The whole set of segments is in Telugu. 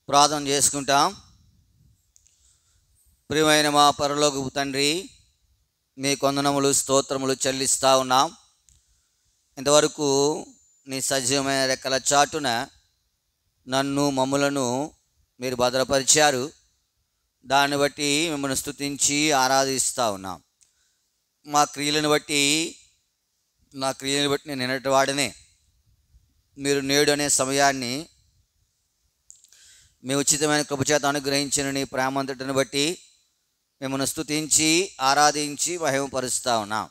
ప్రార్థన చేసుకుంటాం. ప్రియమైన మా పరలోకపు తండ్రి, మీ వందనములు స్తోత్రములు చెల్లిస్తూ ఉన్నాం. ఇంతవరకు నీ సజీవమైన రెక్కల చాటున నన్ను మమ్ములను మీరు భద్రపరిచారు. దాన్ని బట్టి మిమ్మల్ని స్తుతించి ఆరాధిస్తూ ఉన్నాం. నా క్రియలను బట్టి నేను నిన్నటి వాడినే. మీరు నేడు అనే సమయాన్ని మీ ఉచితమైన కృపచేత అనుగ్రహించిన నీ ప్రేమంతటిని బట్టి మిమ్మల్ని స్తుతించి ఆరాధించి మహిమపరుస్తూ ఉన్నాం.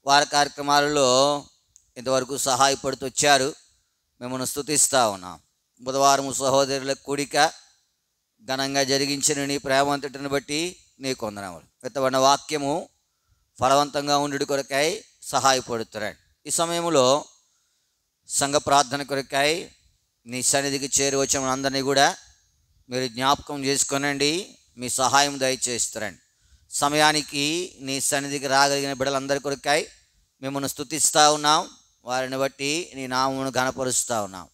వారి కార్యక్రమాలలో ఇంతవరకు సహాయపడుతూ వచ్చారు. మిమ్మల్ని స్తుతిస్తూ ఉన్నాం. బుధవారం సహోదరుల కూడిక ఘనంగా జరిగించిన నీ ప్రేమంతటిని బట్టి నీకు వందనములు. విత్తబడిన వాక్యము ఫలవంతంగా ఉండుట కొరకై సహాయపడుతున్నాడు. ఈ సమయంలో సంఘ ప్రార్థన కొరకై నీ సన్నిధికి చేరి వచ్చిన అందరినీ కూడా మీరు జ్ఞాపకం చేసుకొనండి. మీ సహాయం దయచేస్తారండి. సమయానికి నీ సన్నిధికి రాగలిగిన బిడ్డలందరి కొరకై మిమ్మల్ని స్తుతిస్తూ ఉన్నాం. వారిని బట్టి నీ నామమును ఘనపరుస్తూ ఉన్నాం.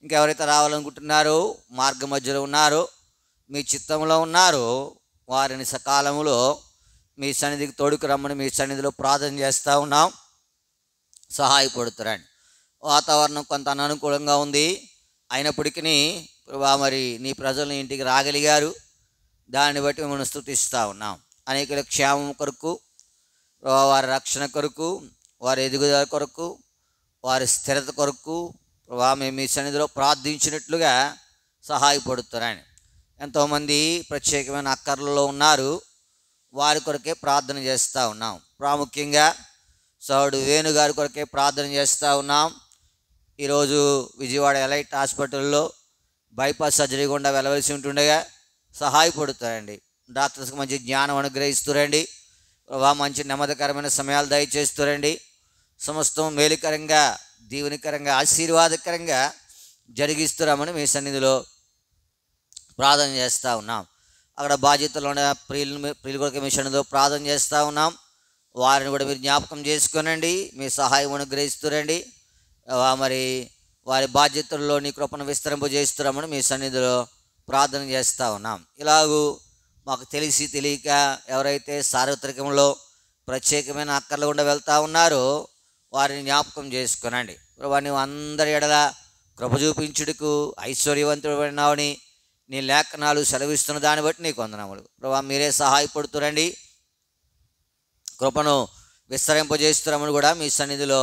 ఇంకెవరైతే రావాలనుకుంటున్నారో, మార్గ మధ్యలో ఉన్నారో, మీ చిత్తంలో ఉన్నారో, వారిని సకాలంలో మీ సన్నిధికి తోడుకు రమ్మని మీ సన్నిధిలో ప్రార్థన చేస్తూ ఉన్నాం. సహాయపడుతారండి. వాతావరణం కొంత అననుకూలంగా ఉంది. అయినప్పటికీ మరి నీ ప్రజలను ఇంటికి రాగలిగారు. దాన్ని బట్టి మిమ్మల్ని స్తుతిస్తూ ఉన్నాం. అనేకుల క్షేమం కొరకు, వారి రక్షణ కొరకు, వారి ఎదుగుదల కొరకు, వారి స్థిరత కొరకు మేము మీ సన్నిధిలో ప్రార్థించినట్లుగా సహాయపడుతున్నారని ఎంతోమంది ప్రత్యేకమైన అక్కర్లలో ఉన్నారు. వారి కొరకే ప్రార్థన చేస్తూ ఉన్నాం. ప్రాముఖ్యంగా సోదరుడు వేణుగారి కొరకే ప్రార్థన చేస్తూ ఉన్నాం. ఈరోజు విజయవాడ ఎలైట్ హాస్పిటల్లో బైపాస్ సర్జరీ గుండా వెళ్ళవలసి ఉంటుండగా సహాయపడుతారండి. డాక్టర్స్కి మంచి జ్ఞానం అనుగ్రహిస్తురండి. మంచి నెమ్మదికరమైన సమయాలు దయచేస్తురండి. సమస్తం మేలుకరంగా, దీవెనకరంగా, ఆశీర్వాదకరంగా జరిగిస్తున్నామని మీ సన్నిధిలో ప్రార్థన చేస్తూ ఉన్నాం. అక్కడ బాధ్యతలు ఉన్న ప్రియుల కొరకు మీ సన్నిధిలో ప్రార్థన చేస్తూ ఉన్నాం. వారిని కూడా మీరు జ్ఞాపకం చేసుకోనండి. మీ సహాయం అనుగ్రహిస్తురండి. మరి వారి బాధ్యతల్లో నీ కృపను విస్తరింపజేస్తున్నామని మీ సన్నిధిలో ప్రార్థన చేస్తూ ఉన్నాం. ఇలాగూ మాకు తెలిసి తెలియక ఎవరైతే సార్వత్రికంలో ప్రత్యేకమైన అక్కర్లు గుండా వెళ్తూ ఉన్నారో వారిని జ్ఞాపకం చేసుకునండి. నీవు అందరి ఎడల కృప చూపించుటకు ఐశ్వర్యవంతుడైనావని నీ లేఖనాలు సెలవిస్తున్న దాన్ని బట్టి నీకు వందనములు. ప్రభా, మీరే సహాయపడుతురండి. కృపను విస్తరింపజేస్తున్నామని కూడా మీ సన్నిధిలో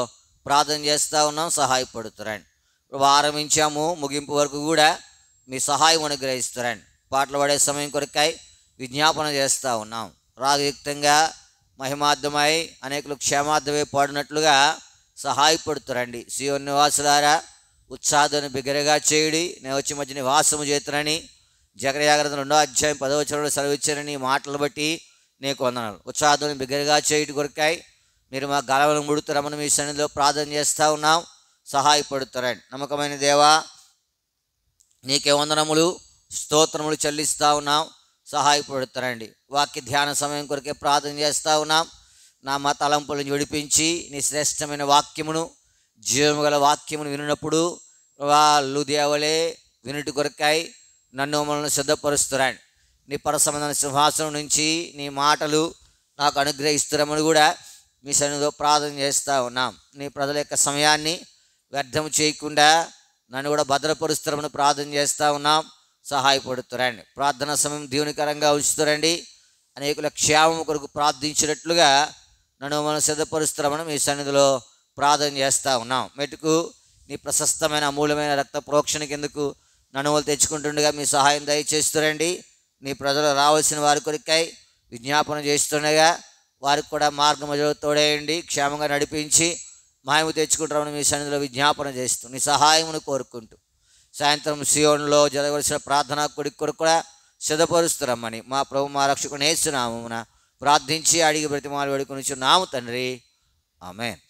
ప్రార్థన చేస్తూ ఉన్నాం. సహాయపడుతురండి. ప్రభా, ఆరంభించాము, ముగింపు వరకు కూడా మీ సహాయం అనుగ్రహిస్తురండి. పాటలు పడే సమయం కొరకై విజ్ఞాపన చేస్తూ ఉన్నాం. రాగయుక్తంగా మహిమార్థమై అనేకులు క్షేమార్థమై పాడినట్లుగా సహాయపడుతురండి. సియోను నివాసులారా, ఉత్సాహాన్ని బిగ్గరగా చేయుడి, నేను వచ్చి మధ్య నివాసము చేతునని జకర్యా గ్రంథం 2వ అధ్యాయం 10వ వచనంలో సెలవిచ్చారని మాటలు బట్టి నీకు వందనాలు. ఉత్సాహాన్ని బిగ్గరగా చేయుడి కొరకాయి మీరు మా గలవలను ముడుతురమని మీ సన్నిధిలో ప్రార్థన చేస్తూ ఉన్నాం. సహాయపడుతారండి. నమ్మకమైన దేవా, నీకే వందనములు స్తోత్రములు చెల్లిస్తూ ఉన్నాం. సహాయపడుతారండి. వాక్య ధ్యాన సమయం కొరకే ప్రార్థన చేస్తూ ఉన్నాం. నా మా తలంపులను విడిపించి నీ శ్రేష్టమైన వాక్యమును, జీవము గల వాక్యమును వినినప్పుడు వాళ్ళు దేవలే వినుటి కొరకాయి నన్ను మమ్మల్ని సిద్ధపరుస్తురండి. నీ పరసమైన సింహాసనం నుంచి నీ మాటలు నాకు అనుగ్రహిస్తురమని కూడా మీ సన్నిధిలో ప్రార్థన చేస్తూ ఉన్నాం. నీ ప్రజల యొక్క సమయాన్ని వ్యర్థం చేయకుండా నన్ను కూడా భద్రపరుస్తారమని ప్రార్థన చేస్తూ ఉన్నాం. సహాయపడుతురండి. ప్రార్థనా సమయం దీవెనకరంగా ఉంచుతారండి. అనేకుల క్షేమం కొరకు ప్రార్థించినట్లుగా నన్ను మనం సిద్ధపరుస్తామని మీ సన్నిధిలో ప్రార్థన చేస్తూ ఉన్నాం. మెటుకు నీ ప్రశస్తమైన అమూల్యమైన రక్త ప్రోక్షణ కిందకు నన్ను వాళ్ళు తెచ్చుకుంటుండగా మీ సహాయం దయచేస్తురండి. నీ ప్రజలు రావాల్సిన వారి కొరకై విజ్ఞాపన చేస్తుండగా వారికి కూడా మార్గ మధ్యలో తోడేయండి, క్షేమంగా నడిపించి మహిమ తెచ్చుకుంటామని మీ సన్నిధిలో విజ్ఞాపన చేస్తూ నీ సహాయమును కోరుకుంటూ సాయంత్రం సియోనులో జరగవలసిన ప్రార్థనా కొడుకు కొరకు కూడా సిద్ధపరుస్తున్నామని మా ప్రభు మా రక్షకుని యేసు నామమున ప్రార్థించి అడిగి బ్రతిమాలు వేడుకొనుచున్నాము తండ్రి. ఆమేన్.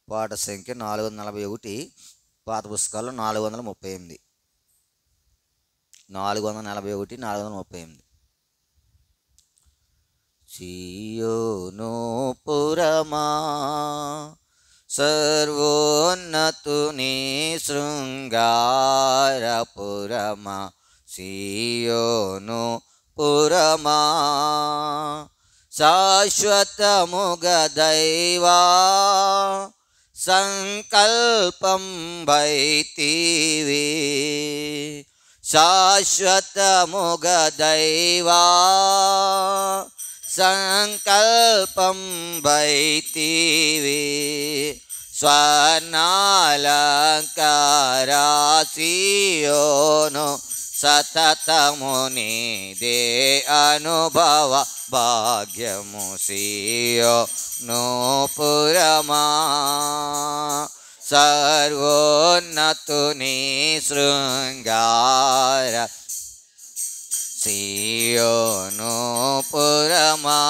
పాట సంఖ్య 441, పాత పుస్తకాల్లో 438. 441 438. సియోను పురమా సర్వోన్నతుని శృంగారపురమా, సియోను పురమా శాశ్వతముగా దైవా సంకల్పం వైతివి, శాశ్వతముగా దైవా సంకల్పం వైతివి. స్వర్ణాలంకారా సియోను సతతము నీదే అనుభవ భాగ్యము, సియోను పురమా సర్వోన్నతుని శృంగార, సియోను పురమా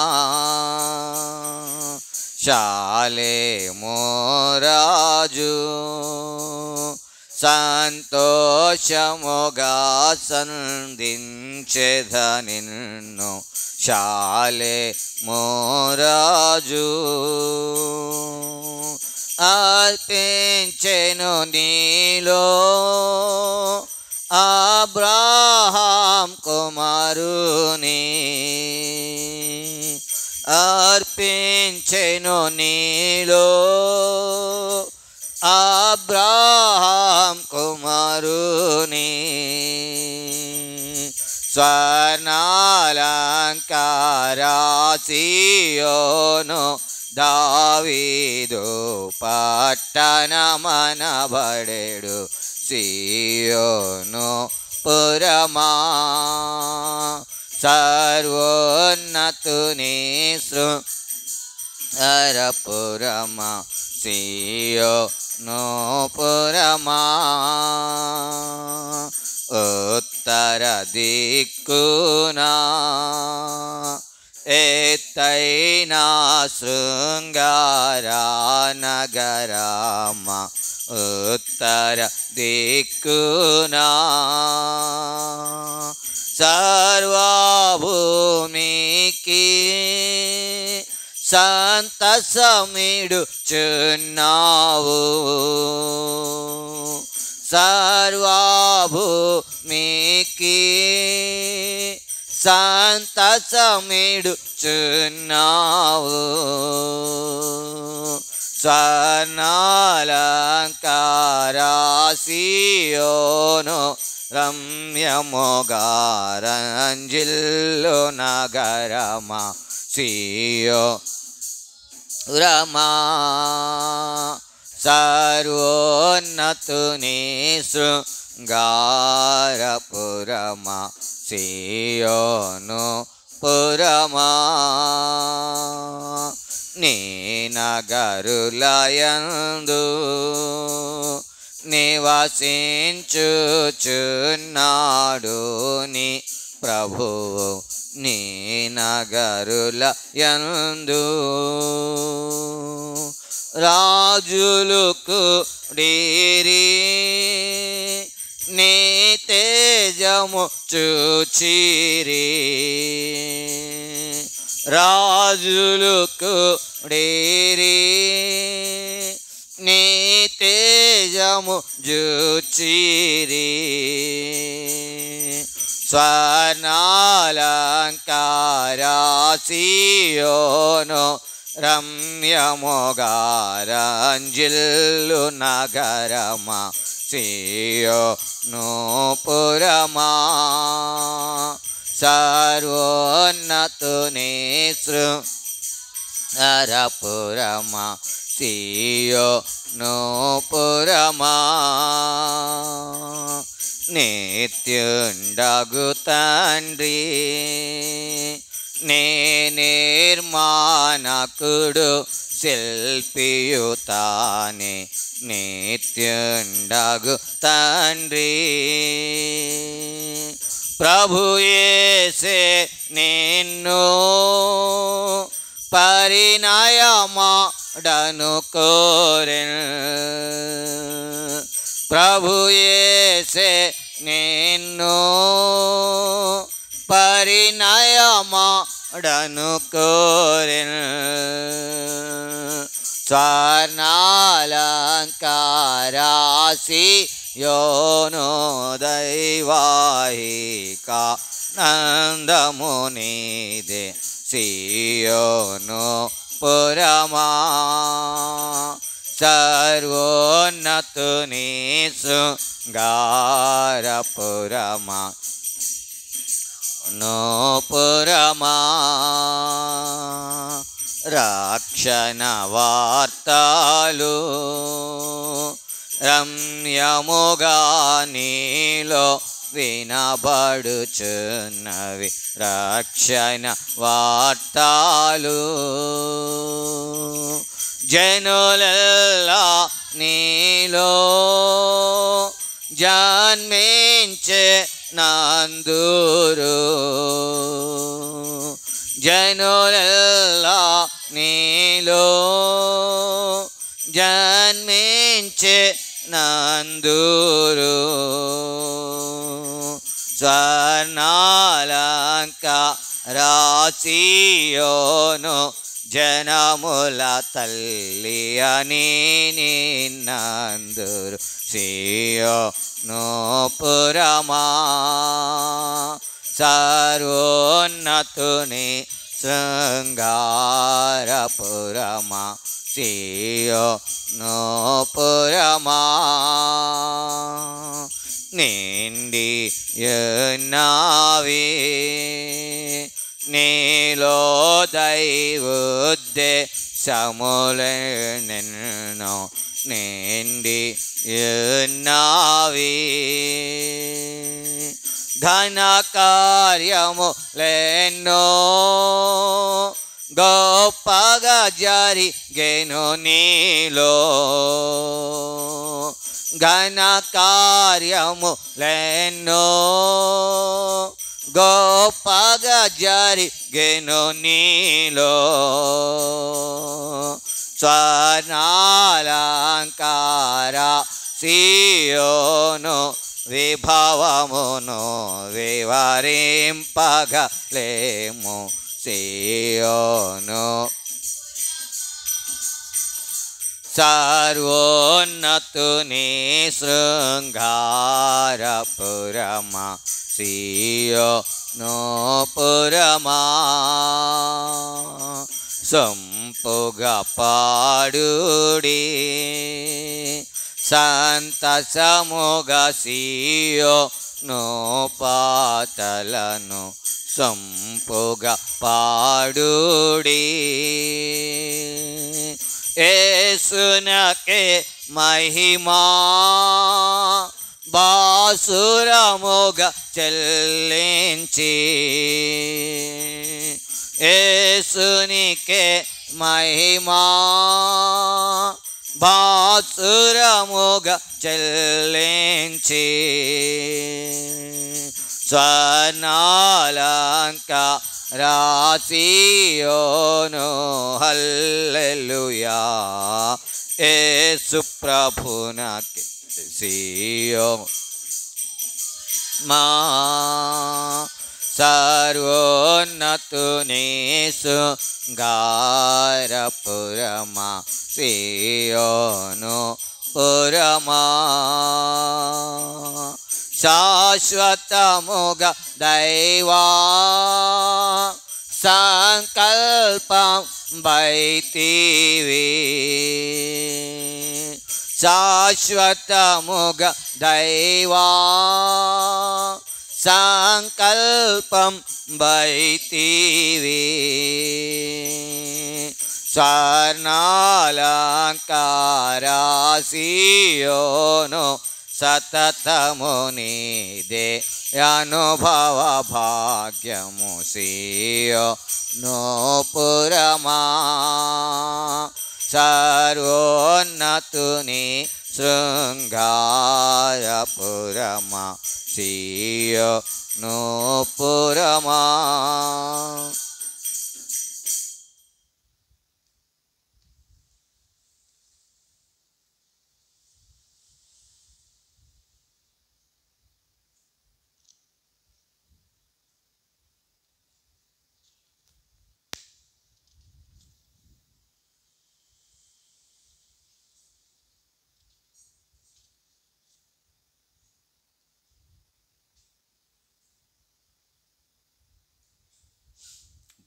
శాలేము రాజు సంతోషముగా సంధించెద నిన్ను, శాలేము రాజు అర్పించెను నీలో అబ్రాహాం కుమారుని, అర్పించెను నీలో అబ్రాహాం కుమారుని. స్వర్ణాలంకారా సియోను దావీదు పట్టణమనబడెడు, సియోను పురమా సర్వోన్నతుని శృంగారపురమా, సియోను పురమా ఉత్తర దిక్కునా ఎత్తైన శృంగార నగరమా, ఉత్తర దిక్కునా సర్వభూమికి సంతసమిడుచున్నావు, సర్వభూమికి సంతసమిడుచున్నావు. స్వర్ణాలంకారా సియోను రమ్యముగా రంజిల్లు నగరమా, సియోరమా సర్వోన్నతుని శృంగారపురమా, సియోను పురమా నీ నగరులయందు నివసించుచున్నాడు నీ ప్రభువు, నీ నగరులయందు రాజులు కూడిరి నీ తేజము చూచిరి, రాజులు కూడిరి నీ తేజము చూచిరి. స్వర్ణాలంకారా సియోను రమ్యముగా రంజిల్లు నగరమా, సియోను పురమా సర్వోన్నతుని శృంగారపురమా, సియోను పురమా నిత్యుండగు తండ్రి నే నిర్మాణకుడు శిల్పియుతానే, నిత్యుండగు తండ్రి ప్రభు యేసే నిన్ను పరిణయమాడను కోరెన్, ప్రభు యేసే నిన్ను పరిణయమాడను కోరెన్ స్వర్ణాలంకారాసి యోను దైవాహిక నందమునిదే సియోను పురమా సర్వోన్నతుని శృంగారపురమా పురమా రక్షణ వార్తలు రమ్యముగా నీలో వినబడుచున్నవి రక్షణ వార్తలు జనులెల్లా నీలో జన్మించే నందురు జనులెల్లా నీలో జన్మించే నందురు స్వర్ణాలంకారాసియోను జనముల తల్లి అని నిన్నందురు సియోను పురమా సర్వోన్నతుని శృంగారపురమా సియోను పురమా నిండి యున్నావి నీలో దైవోద్దేశములెన్నెన్నో నిండి యున్నావి ఘన కార్యములెన్నో గొప్పగా జరిగెను నీలో ఘన కార్యములెన్నో గొప్పగా జరిగెను నీలో స్వర్ణాలంకారాసియోను విభవమును వివరింపగలేము సియోను సర్వోన్నతుని శృంగారపురమా సియోను పురమా సొంపుగా పాడుడి సంతసముగా సియోను పాటలను సొంపుగా పాడుడి యేసునకే మహిమా బాసురముగా చెల్లించి యేసునికే మహిమా బాసురముగా చెల్లించి స్వర్ణాలంకారాసియోను హల్లెలూయా యేసు ప్రభునకి సియోను మా సర్వోన్నతుని శృంగారపురమా సియోను పురమా శాశ్వతముగా దైవా సంకల్పం బైతివి శాశ్వతముగా దైవా సంకల్పం బైతివి స్వర్ణాలంకారాసియోను సతతము నీదే అనుభవ భాగ్యము సియోను పురమా సర్వోన్నతుని శృంగారపురమా సియోను పురమా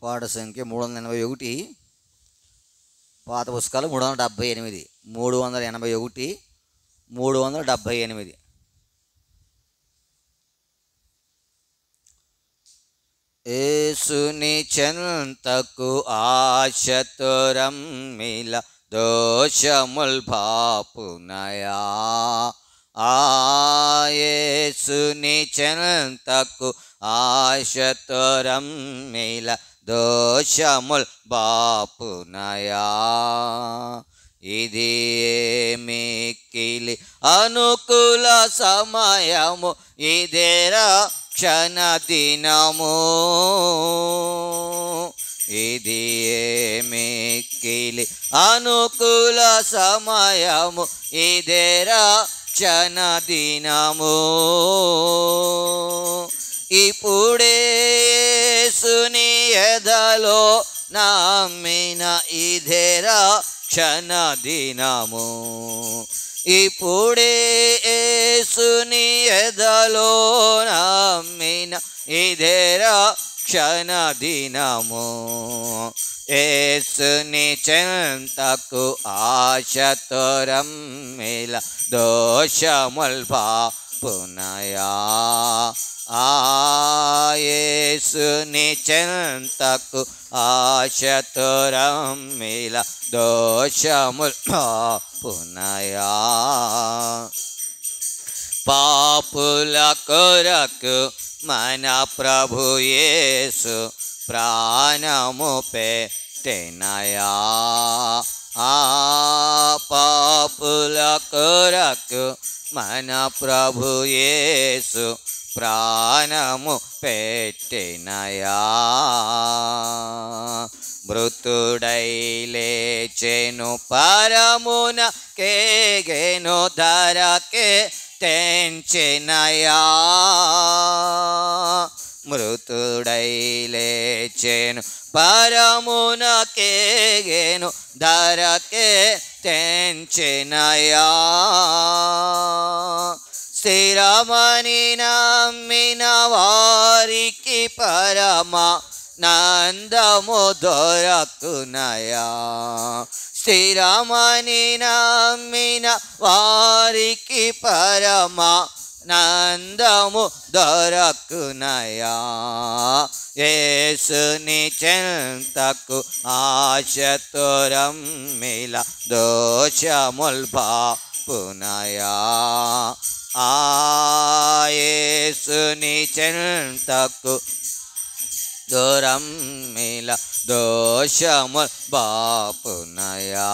పాట సంఖ్య 381, పాత పుస్తకాలు 378, 381, 378. యేసుని చెంతకు ఆశతురమ్మిల దోషముల్ బాపునయా, యేసుని చెంతకు ఆశతురమ్మిల దోషముల్ బాపునయా. ఇది మిక్కిలి అనుకూల సమయము, ఇదేరా క్షణ దినము. ఇది మిక్కిలి అనుకూల సమయము, ఇదేరా క్షణ దినము. ఇప్పుడే యేసుని ఎదలో నమ్మిన ఇదేరా క్షణ దినము. ఇప్పుడే యేసుని ఎదలో నమ్మిన ఇదేరా క్షణ దినము. యేసుని చెంతకు ఆశతురమ్మిల దోషముల్ బాపునయా, యేసుని చెంతకు ఆశతురమ్మిల దోషముల్ బాపునయా. పాపుల కొరకు మన ప్రభు యేసు ప్రాణము పెట్టెనయా, పాపుల కొరకు మన ప్రభు యేసు ప్రాణము పెట్టెనయా. మృతుడై లేచెను పరమున కేగెను ధరకే తెంచెనయా. మృతుడై లేచెను పరమున కేగెను ధరకే తెంచెనయా. స్థిరమని నమ్మిన వారికి పరమ నందము దొరకునయా. స్థిరమని నమ్మిన వారికి పరమ నందము దొరకునయా. యేసుని చెంతకు ఆశతురమ్మిల దోషముల్ బాపునయా, యేసుని చెంతకు దూరమ్మిల దోషముల్ బాపునయా.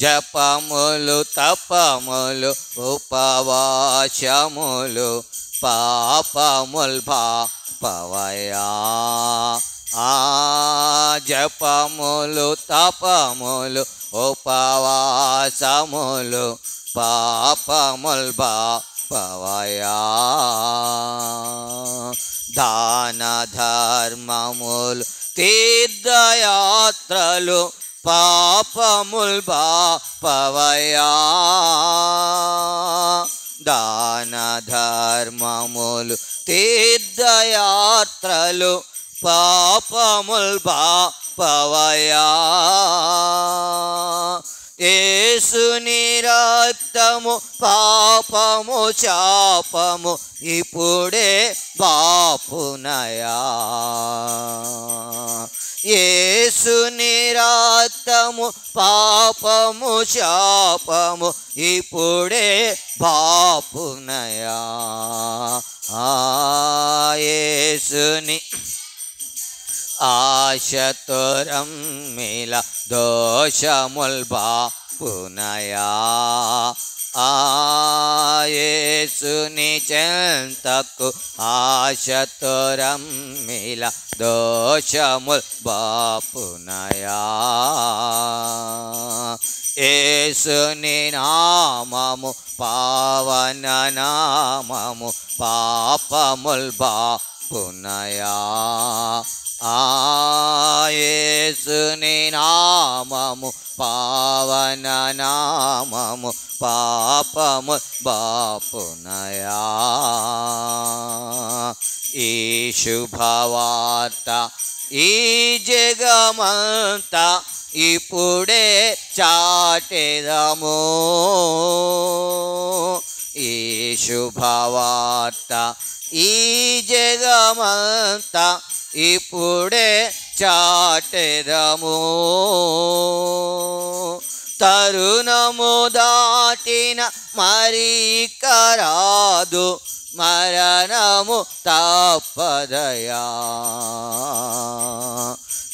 జపములు తపములు ఉపవాసములు పాపముల్ బాపవయా. జపములు తపములు ఉపవాసములు పాపముల్ బాపవయా. దాన ధర్మములు తీర్థయాత్రలు పాపముల్ బాపవయా. దాన ధర్మములు తీర్థయాత్రలు పాపముల్ బాపవయా. యేసుని రక్తము పాపము శాపము ఇప్పుడే బాపునయా. యేసుని రక్తము పాపము శాపము ఇప్పుడే బాపునయా. యేసుని ఆశతురమ్మిల దోషముల్ బాపునయా. యేసుని చెంతకు ఆశతురమ్మిల దోషముల్ బాపునయా. యేసుని నామము పావన నామము పాపముల్ బాపునయా. యేసుని నామము పావన నామము పాపము బాపునయా. ఈ శుభవార్త ఈ జగమంతా ఇప్పుడే చాటెదము. ఈ శుభవార్త ఈ జగమంతా ఇప్పుడే చాటెదము. తరుణము దాటిన మరిక రాదు, మరణము తప్పదయా.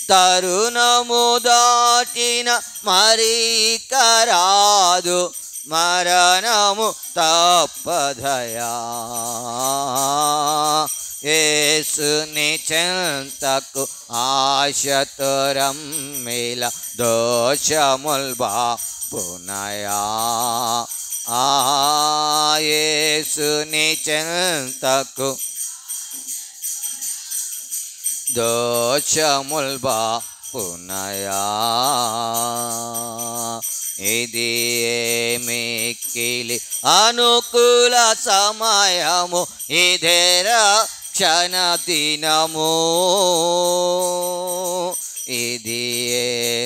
తరుణము దాటిన మరిక రాదు, మరణము తప్పదయా. యేసుని చెంతకు ఆశతురం మేల దోషముల్ బాపునయా. యేసుని చెంతకు దోషముల్ బాపునయా. ఇది మిక్కిలి అనుకూల సమయము, ఇదే రక్షణ దినము. ఇది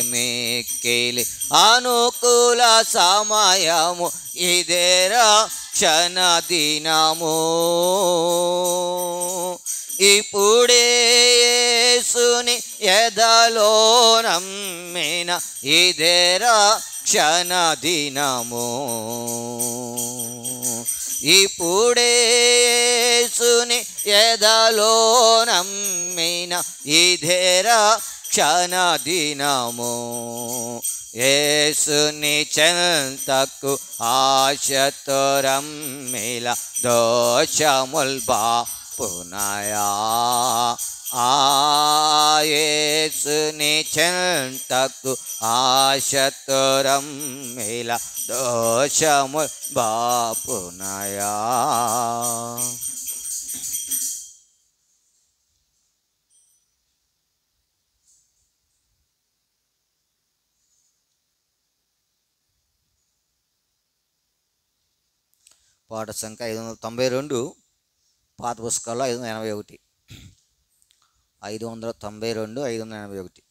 మిక్కిలి అనుకూల సమయము, ఇదే రక్షణ దినము. ఇప్పుడే యేసుని ఎదలో నమ్మిన, ఇదే రక్షణ దినము. ఇప్పుడే యేసుని ఎదలో నమ్మిన, ఇదే రక్షణ దినము. యేసుని చెంతకు ఆశతురం మేల దోషముల్ బాపునయా. యేసుని చెంతకు ఆశతురం మేల దోషముల్ బాపునయా. పాట సంఖ్య 592, పాత పుస్తకాల్లో 581. 592, 581.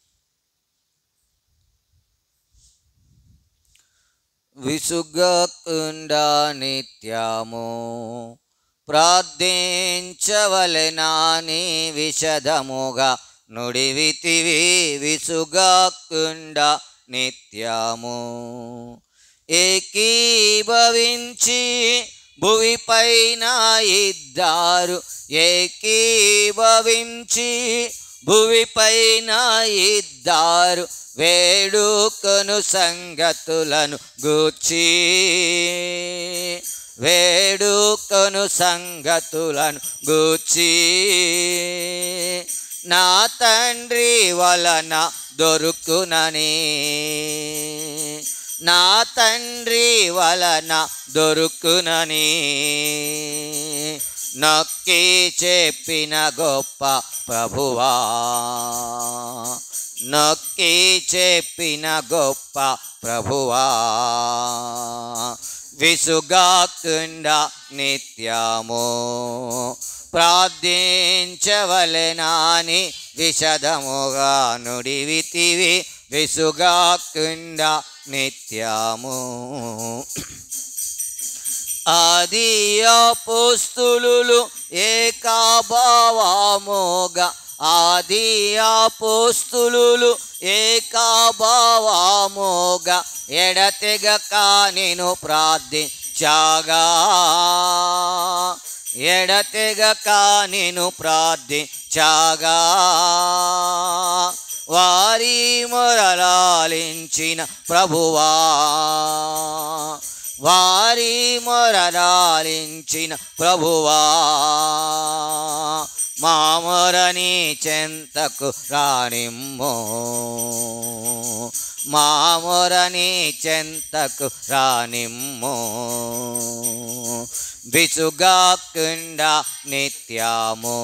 విసుగకుండా నిత్యము ప్రార్థించవలెనని విశదముగా నుడివితివి. విసుగకుండా నిత్యము ఏకీభవించి భువిపైన ఇద్దారు. ఏకీభవించి భువిపైన ఇద్దారు, వేడుకొను సంగతులను గూర్చి. వేడుకొను సంగతులను గూర్చి. నా తండ్రి వలన దొరుకునని, నా తండ్రి వలన దొరుకునని నొక్కి చెప్పిన గొప్ప ప్రభువా. నొక్కి చెప్పిన గొప్ప ప్రభువా. విసుగాకుండా నిత్యము ప్రార్థించవలెనని విశదముగా నుడివితివి. విసుగాకుండా నిత్యము. ఆది అపోస్తులు ఏకభావముగా, ఆది అపోస్తులు ఏకభావముగా ఎడతెగక నేను ప్రార్థించగా. ఎడతెగక నేను ప్రార్థించగా. వారి మొరలాలించిన ప్రభువా. వారి మొరలాలించిన ప్రభువా. మా మొరని చెంతకు రానిమ్ము. మా మొరని చెంతకు రానిమ్ము. విసుగాకుండా నిత్యము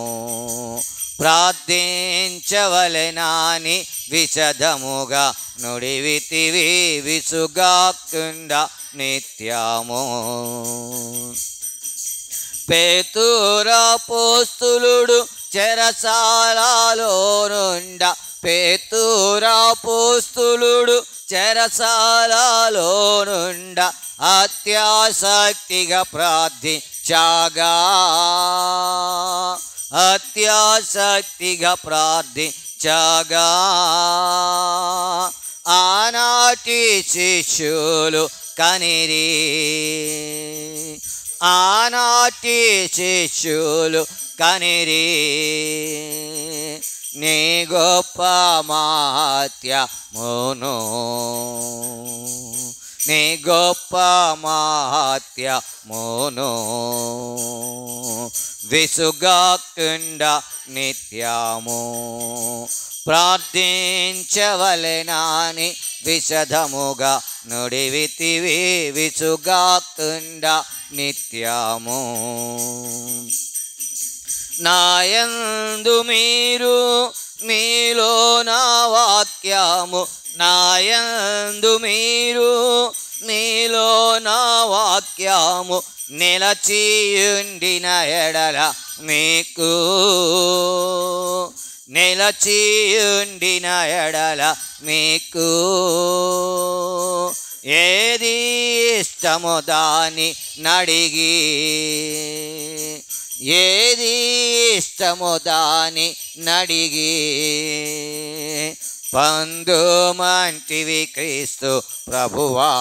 ప్రార్థించవలెనని విశదముగా నుడివితివి. విసుగాకుండా నిత్యము పేతురపోస్తులుడు చెరసాలలో నుండ పేతురపోస్తులుడు చెరసాలలో నుండ అత్యాసక్తిగా ప్రార్థించగా అత్యాసక్తిగా ప్రార్థించగా ఆనాటి శిష్యులు కనిరి ఆనాటి శిష్యులు కనిరి నీ గొప్ప మహాత్యమును నీ గొప్ప మహాత్యమును విసుగాకుండా నిత్యము ప్రార్థించవలెనని విశదముగా నుడివితివి విసుగాకుండా నిత్యము నాయందు మీరు మీలో నా వాక్యము నాయందు మీరు మీలో నా వాక్యము నిలచియుండిన ఎడల మీకు నిలచియుండిన ఎడల మీకు ఏది ఇష్టమో దాన్ని నడిగి ఏది ఇష్టమో దాన్ని నడిగి పొందుమంటివి క్రీస్తు ప్రభువా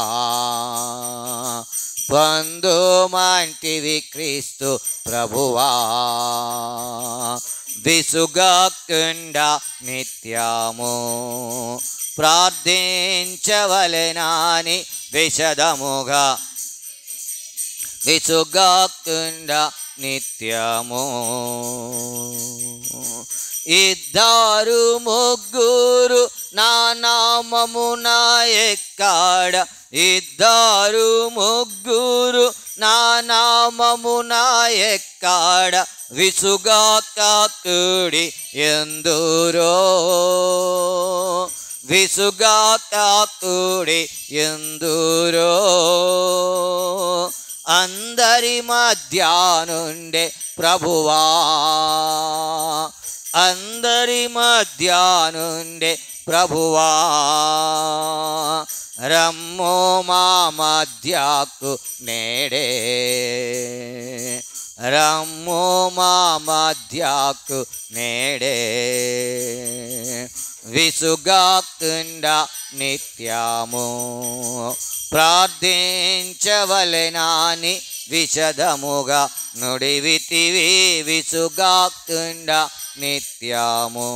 పొందుమంటివి క్రీస్తు ప్రభువా విసుగాకుండా నిత్యము ప్రార్థించవలెనని విశదముగా విసుగాకుండా నిత్యము ఇద్దరు ముగ్గురు నా నామమున ఎక్కడ ఇద్దరు ముగ్గురు నా నామమున ఎక్కడ విసుగాక కూడి ఎందురో విసుగాక కూడి ఎందురో అందరి మధ్య నుండే ప్రభువా అందరి మధ్య నుండే ప్రభువా రమ్ము మా మధ్యకు నేడే రమ్ము మా మధ్యకు నేడే విసుగాకుండా నిత్యము ప్రార్థించవలెనని విశదముగా నుడివితివి విసుగాకుండా నిత్యము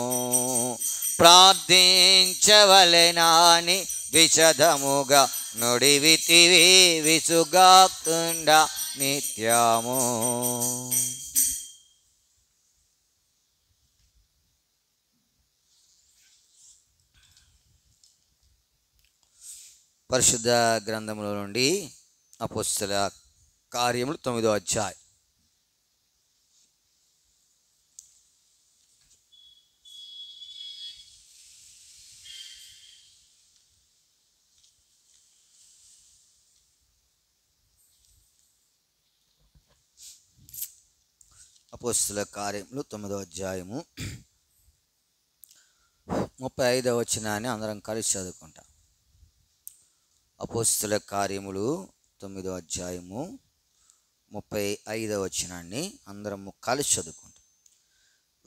ప్రార్థించవలెనని విశదముగా నుడివితివి విసుగాకుండా నిత్యము. పరిశుద్ధ గ్రంథముల నుండి అపోస్తల కార్యములు 9వ అధ్యాయం. అపోస్తల కార్యములు 9వ అధ్యాయము 35వ వచనాన్ని అందరం కలిసి చదువుకుంటాం. అపోస్తల కార్యములు 9వ అధ్యాయము 35వ వచనాన్ని అందరం కలిసి చదువుకుంటాం.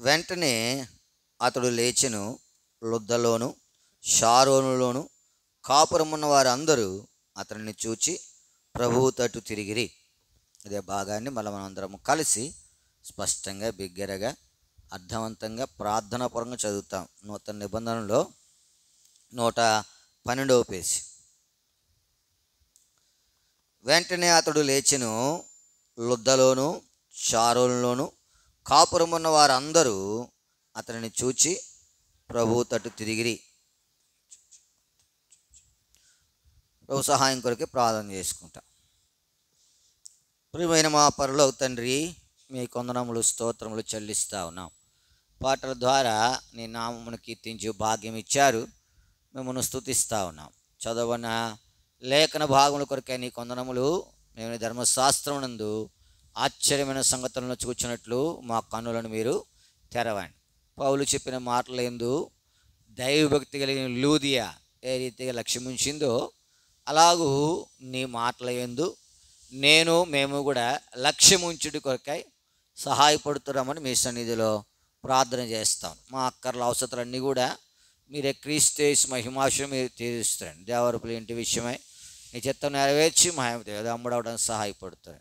వెంటనే అతడు లేచెను, లుద్దలోను షారోనులోను కాపురమున్న వారందరూ అతనిని చూచి ప్రభువు తట్టు తిరిగిరి. అదే భాగాన్ని మళ్ళీ మనం అందరం కలిసి స్పష్టంగా బిగ్గరగా అర్థవంతంగా ప్రార్థనాపరంగా చదువుతాం. నూతన నిబంధనలో 112వ పేజీ. వెంటనే అతడు లేచెను, లుద్దలోను షారోనులోను కాపురమున్న వారందరూ అతనిని చూచి ప్రభువు తట్టు తిరిగిరి. ప్రభు సహాయం కొరకే ప్రార్థన చేసుకుంటా. ప్రియమైన మా పరలోక తండ్రి, మీ కొందనములు స్తోత్రములు చెల్లిస్తూ ఉన్నాం. పాటల ద్వారా నీ నామమును కీర్తించు భాగ్యం ఇచ్చారు, మిమ్మల్ని స్తుతిస్తూ ఉన్నాం. చదవన లేఖన భాగముల కొరకే నీ కొందనములు. మేము ధర్మశాస్త్రం నందు ఆశ్చర్యమైన సంగతులను చూచినట్లు మా కన్నులను మీరు తెరవండి. పౌలు చెప్పిన మాటల యందు దైవభక్తి కలిగిన లూదియా ఏ రీతిగా లక్ష్యం ఉంచిందో అలాగూ నీ మాటల యందు మేము కూడా లక్ష్యం ఉంచుడి కొరకై సహాయపడుతున్నామని మీ సన్నిధిలో ప్రార్థన చేస్తాం. మా అక్కర్ల అవసరాలన్నీ కూడా మీరే క్రీస్తు మహిమాశం మీరు తీరుస్తారండి. దేవరపులు ఇంటి విషయమై నీ చిత్తం నెరవేర్చి మా అమ్ముడవడానికి సహాయపడుతారు.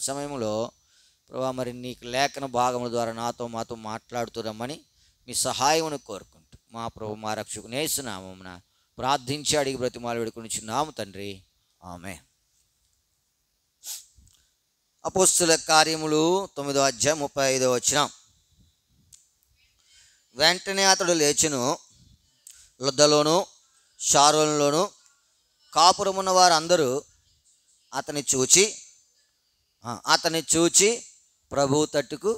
సమయంలో ప్రభా మరి నీకు లేఖన భాగముల ద్వారా మాతో మాట్లాడుతున్నామని మీ సహాయమును కోరుకుంటూ మా ప్రభు మా రక్షకుని యేసు నామమున ప్రార్థించి అడిగి బ్రతిమాలు వేడుకొనిచున్నాము తండ్రి, ఆమేన్. అపోస్తుల కార్యములు 9వ అధ్యాయం 35వ వచనం. వెంటనే అతడు లేచెను, లొద్దలోను షారోనులోను కాపురమున్న వారందరూ అతన్ని చూచి ప్రభువు తట్టుకు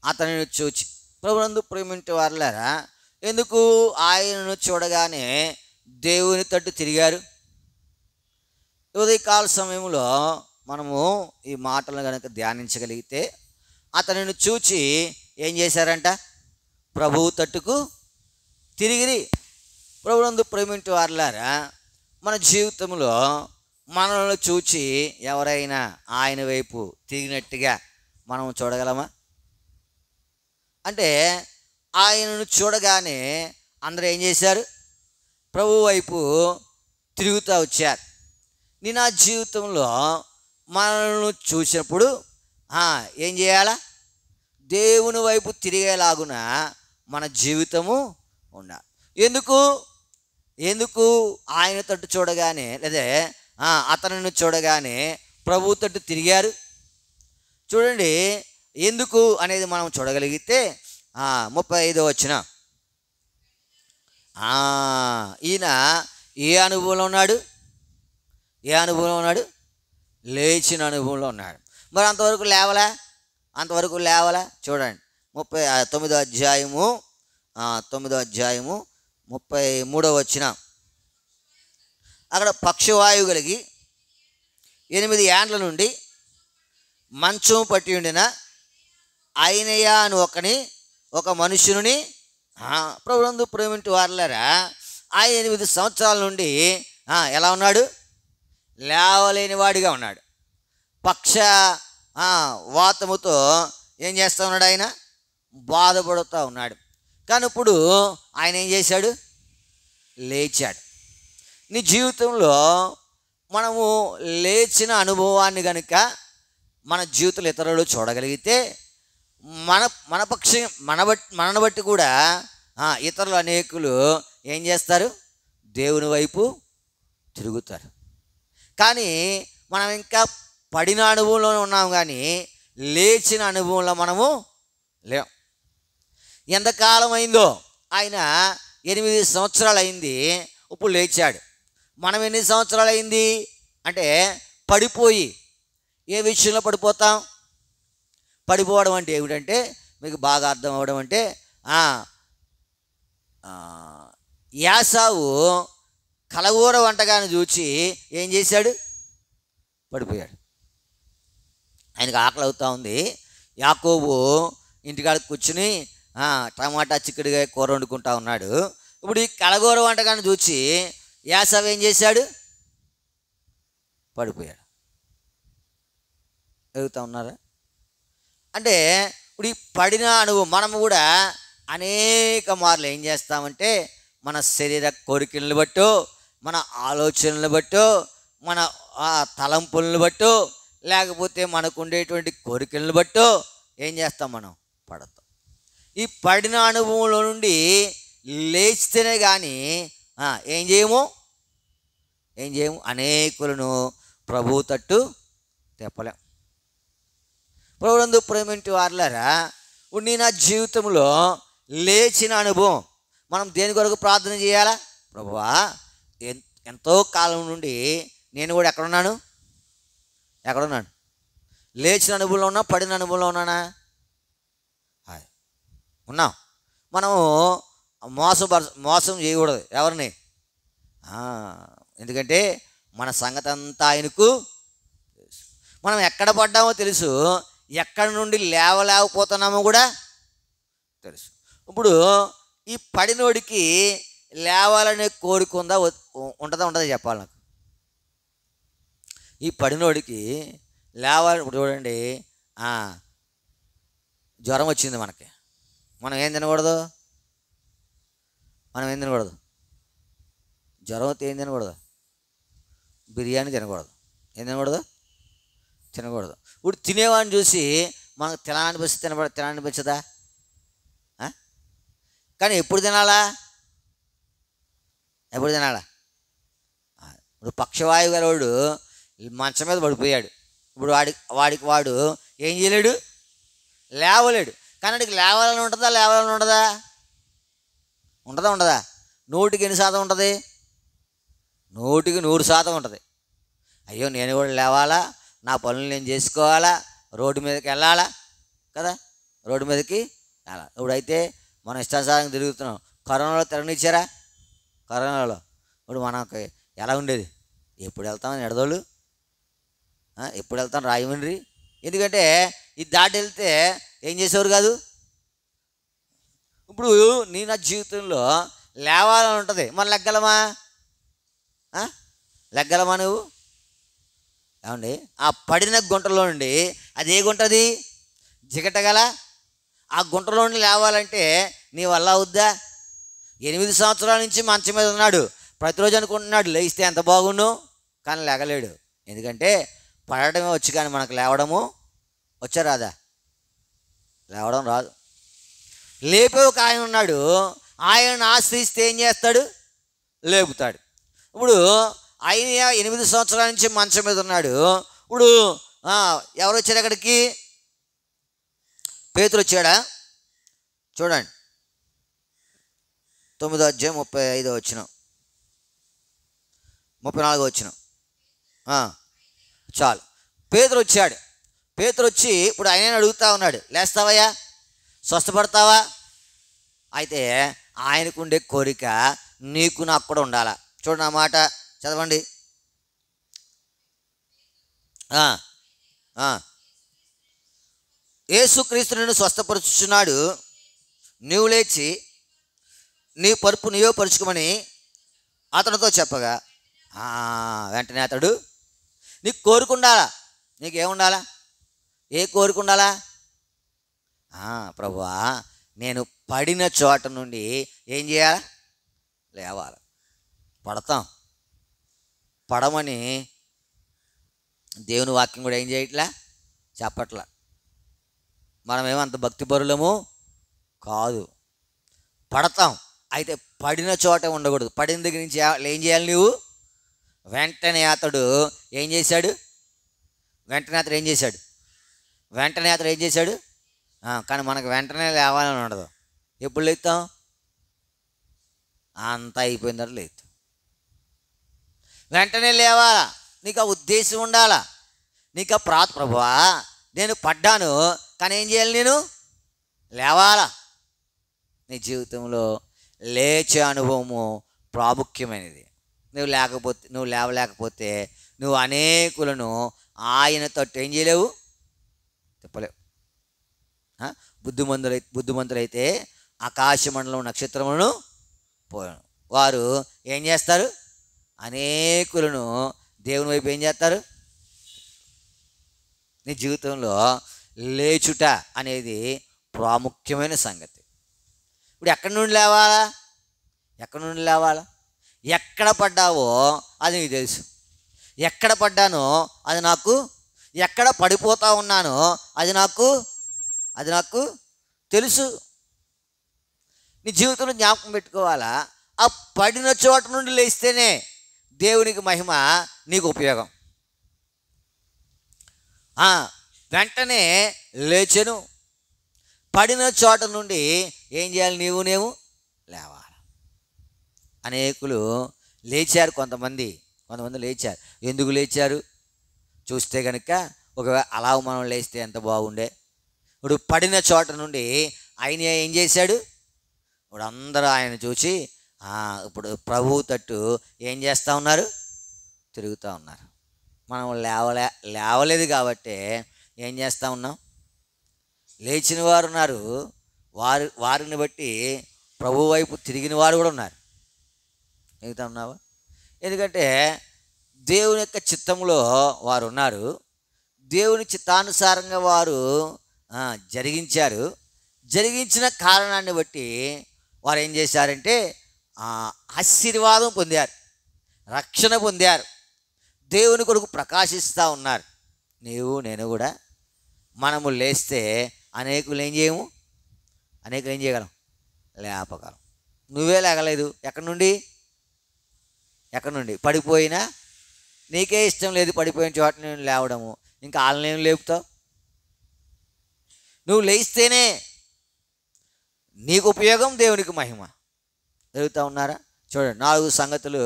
అతనిని చూచి ప్రభునందు ప్రేమింటి వారులారా, ఎందుకు ఆయనను చూడగానే దేవుని తట్టు తిరిగారు? ఉదయకాల సమయంలో మనము ఈ మాటలను కనుక ధ్యానించగలిగితే అతనిని చూచి ఏం చేశారంట? ప్రభువు తట్టుకు తిరిగిరి. ప్రభునందు ప్రేమింటి వారులారా, మన జీవితంలో మనల్ని చూచి ఎవరైనా ఆయన వైపు తిరిగినట్టుగా మనం చూడగలమా? అంటే ఆయనను చూడగానే అందరూ ఏం చేశారు? ప్రభు వైపు తిరుగుతూ వచ్చారు. నేను నా జీవితంలో మనల్ని చూసినప్పుడు ఏం చేయాలా? దేవుని వైపు తిరిగేలాగున మన జీవితము ఉండాలి. ఎందుకు ఆయన తట్టు చూడగానే లేదా అతనిని చూడగానే ప్రభు తట్టు తిరిగారు? చూడండి, ఎందుకు అనేది మనం చూడగలిగితే 35వ వచనం. ఈయన ఏ అనుభవంలో ఉన్నాడు? లేచిన అనుభవంలో ఉన్నాడు. మరి అంతవరకు లేవలా? చూడండి 9వ అధ్యాయము 33వ వచనం. అక్కడ పక్షవాయువు కలిగి 8 ఏండ్ల నుండి మంచం పట్టి ఉండిన అయినయ్య అని ఒక మనుషుని ప్రభునందు ప్రేమింటి వారులారా, ఆయన 8 సంవత్సరాల నుండి ఎలా ఉన్నాడు? లేవలేని వాడిగా ఉన్నాడు. వాతముతో ఏం చేస్తూ ఉన్నాడు? ఆయన బాధపడుతూ ఉన్నాడు. కానీ ఇప్పుడు ఆయన ఏం చేశాడు? లేచాడు. నీ జీవితంలో మనము లేచిన అనుభవాన్ని కనుక మన జీవితంలో ఇతరులు చూడగలిగితే మనను బట్టి కూడా ఇతరులు అనేకులు ఏం చేస్తారు? దేవుని వైపు తిరుగుతారు. కానీ మనం ఇంకా పడిన అనుభవంలోనే ఉన్నాం, కానీ లేచిన అనుభవంలో మనము లేం. ఎంతకాలం అయిందో? ఆయన 8 సంవత్సరాలు అయింది, ఇప్పుడు లేచాడు. మనం ఎన్ని సంవత్సరాలు అయింది అంటే పడిపోయి ఏ విషయంలో పడిపోతాం? పడిపోవడం అంటే ఏమిటంటే మీకు బాగా అర్థం అవ్వడం అంటే యాసావు కలగూర వంటగాని చూచి ఏం చేశాడు? పడిపోయాడు. ఆయనకు ఆకలి అవుతూ ఉంది. యాకోబు ఇంటికాడ కూర్చుని టమాటా చిక్కుడుగా కూర వండుకుంటా ఉన్నాడు. ఇప్పుడు ఈ కలగూర వంటగాని చూచి యాసావు ఏం చేశాడు? పడిపోయాడు. ఎదుగుతూ ఉన్నారా? అంటే ఇప్పుడు ఈ పడిన అనుభవం మనము కూడా అనేక మార్లు ఏం చేస్తామంటే మన శరీర కోరికలను బట్టో, మన ఆలోచనలను బట్టో, మన తలంపులను బట్టో, లేకపోతే మనకు ఉండేటువంటి కోరికలను బట్టో ఏం చేస్తాం? మనం పడతాం. ఈ పడిన అనుభవంలో నుండి లేచితేనే కానీ ఏం చేయము? అనేకులను ప్రభు తట్టు తెప్పలేం. ప్రభునందు ప్రేమింటి వారులారా, నీ నా జీవితంలో లేచిన అనుభవం మనం దేని కొరకు ప్రార్థన చేయాలా? ప్రభువా, ఎంతో కాలం నుండి నేను కూడా ఎక్కడున్నాను? లేచిన అనుభవంలో ఉన్నా, పడిన అనుభవంలో ఉన్నానా? ఉన్నాం. మనము మోసం చేయకూడదు ఎవరిని. ఎందుకంటే మన సంగతి అంతా ఆయనకు. మనం ఎక్కడ పడ్డామో తెలుసు, ఎక్కడి నుండి లేవలేకపోతున్నామో కూడా తెలుసు. ఇప్పుడు ఈ పడినోడికి లేవాలనే కోరిక ఉంటుందా చెప్పాలి నాకు. ఈ పడినోడికి లేవాలి. ఇప్పుడు చూడండి, జ్వరం వచ్చింది మనకి, మనం ఏం తినకూడదు? జ్వరం వస్తే ఏం తినకూడదు? బిర్యానీ తినకూడదు. ఏం తినకూడదు? ఇప్పుడు తినేవాడిని చూసి మనకు తినాలనిపించదా? కానీ ఎప్పుడు తినాలా? ఇప్పుడు పక్షవాయువు గలవాడు మంచం మీద పడిపోయాడు. ఇప్పుడు వాడు ఏం చేయలేడు? లేవలేడు. కానీ వాడికి లేవాలని ఉండదా? 100కి ఎన్ని శాతం ఉంటుంది? 100కి 100% ఉంటుంది. అయ్యో, నేను కూడా లేవాలా, నా పనులు నేను చేసుకోవాలా, రోడ్డు మీదకి వెళ్ళాలా కదా, రోడ్డు మీదకి వెళ్ళాలి. ఇప్పుడైతే మనం ఇష్టానుసారంగా తిరుగుతున్నాం. కరోనాలో తిరగనిచ్చారా? కరోనాలో ఇప్పుడు మనకి ఎలా ఉండేది? ఎప్పుడు వెళ్తామని ఎడదోళ్ళు, ఎప్పుడు వెళ్తాం రాయమండ్రి. ఎందుకంటే ఇది దాటి వెళ్తే ఏం చేసేవారు కాదు. ఇప్పుడు నా జీవితంలో లేవాలని ఉంటుంది, మరి లెగ్గలమా నువ్వు? ఏమండి, ఆ పడిన గుంటలో నుండి అది ఏ గుంటది? జిగటగల ఆ గుంటలో నుండి లేవాలంటే నీ వల్ల అవుద్దా? 8 సంవత్సరాల నుంచి మంచం మీద ఉన్నాడు, ప్రతిరోజు అనుకుంటున్నాడు లేస్తే ఎంత బాగుండు, కానీ లేగలేడు. ఎందుకంటే పడడమే వచ్చు, కానీ మనకు లేవడము రాదా? లేవడం రాదు. లేపే ఒక ఆయన ఉన్నాడు, ఆయనను ఆశ్రయిస్తే ఏం చేస్తాడు? లేపుతాడు. ఇప్పుడు ఆయన 8 సంవత్సరాల నుంచి మంచం మీద ఉన్నాడు. ఇప్పుడు ఎవరు వచ్చారు అక్కడికి? పేతురు వచ్చాడా? చూడండి, 9వ అధ్యాయం 35వ వచనం, 34వ వచనం. చాలు. పేతురు వచ్చి ఇప్పుడు ఆయన అడుగుతా ఉన్నాడు, లేస్తావయ్యా, స్వస్థపడతావా? అయితే ఆయనకుండే కోరిక నీకు నాకు కూడా ఉండాలా. చూడండి, ఆ మాట చదవండి. యేసుక్రీస్తు నిన్ను స్వస్థపరుచుచున్నాడు, నీవు లేచి నీ పరుపు నీవే పరుచుకోమని అతనితో చెప్పగా, వెంటనే అతడు నీకు కోరుకుండాలా. నీకేముండాలా? ఏ కోరుకుండాలా? ప్రభువా, నేను పడిన చోట నుండి ఏం చేయాలా? లేవాలి. పడమని దేవుని వాక్యం కూడా ఏం చేయట్లా, చెప్పట్లా. మనమేమంత భక్తి పరులము కాదు. పడతాం, అయితే పడిన చోట ఉండకూడదు. పడిన దగ్గర నుంచి ఏం చేయాలి నువ్వు? వెంటనే అతడు ఏం చేశాడు? కానీ మనకు వెంటనే లేవాలని ఉండదు. ఎప్పుడు లేస్తాం? అంతా అయిపోయిన తర్వాత లేస్తాం. వెంటనే లేవాలా, నీకు ఆ ఉద్దేశం ఉండాలా, నీకు ఆ ప్రభువా నేను పడ్డాను, కానీ ఏం చేయాలి? నేను లేవాలా. నీ జీవితంలో లేచే అనుభవము ప్రాముఖ్యమైనది. నువ్వు లేవలేకపోతే నువ్వు అనేకులను ఆయన తట్టు ఏం చేయలేవు, చెప్పలేవు. బుద్ధిమంతులైతే ఆకాశమండలం నక్షత్రములను పోయాను. వారు ఏం చేస్తారు? అనేకులను దేవుని వైపు ఏం చేస్తారు? నీ జీవితంలో లేచుట అనేది ప్రాముఖ్యమైన సంగతి. ఇప్పుడు ఎక్కడి నుండి లేవాలా? ఎక్కడ పడ్డావో అది నీకు తెలుసు. ఎక్కడ పడ్డానో అది నాకు, ఎక్కడ పడిపోతా ఉన్నానో అది నాకు తెలుసు. నీ జీవితంలో జ్ఞాపకం పెట్టుకోవాలా, ఆ పడిన చోట నుండి లేస్తేనే దేవునికి మహిమ, నీకు ఉపయోగం. వెంటనే లేచెను. పడిన చోట నుండి ఏం చేయాలి? నేను లేవాలి. అనేకులు లేచారు, కొంతమంది లేచారు. ఎందుకు లేచారు చూస్తే కనుక, ఒకవేళ అలా మనం లేస్తే ఎంత బాగుండే. ఇప్పుడు పడిన చోట నుండి ఆయన ఏం చేశాడు? ఇప్పుడు అందరూ ఆయన చూసి ఇప్పుడు ప్రభువు తట్టు ఏం చేస్తూ ఉన్నారు? తిరుగుతూ ఉన్నారు. మనం లేవలేదు కాబట్టి ఏం చేస్తూ ఉన్నాం? లేచిన వారు ఉన్నారు, వారిని బట్టి ప్రభు వైపు తిరిగిన వారు కూడా ఉన్నారు. మిగతా ఉన్నావా? ఎందుకంటే దేవుని యొక్క చిత్తంలో వారు ఉన్నారు, దేవుని చిత్తానుసారంగా వారు జరిగించారు. జరిగించిన కారణాన్ని బట్టి వారు ఏం చేశారంటే ఆశీర్వాదం పొందారు, రక్షణ పొందారు, దేవుని కొరకు ప్రకాశిస్తూ ఉన్నారు. నీవు నేను కూడా మనము లేస్తే అనేకులు ఏం చేయగలం? లేపగలం. నువ్వే లేగలేదు, ఎక్కడి నుండి పడిపోయినా నీకే ఇష్టం లేదు పడిపోయిన చోట నేను లేవడము, ఇంకా వాళ్ళని ఏం లేపుతావు? నువ్వు లేస్తేనే నీకు ఉపయోగం, దేవునికి మహిమ. జరుగుతూ ఉన్నారా? చూడండి, 4 సంగతులు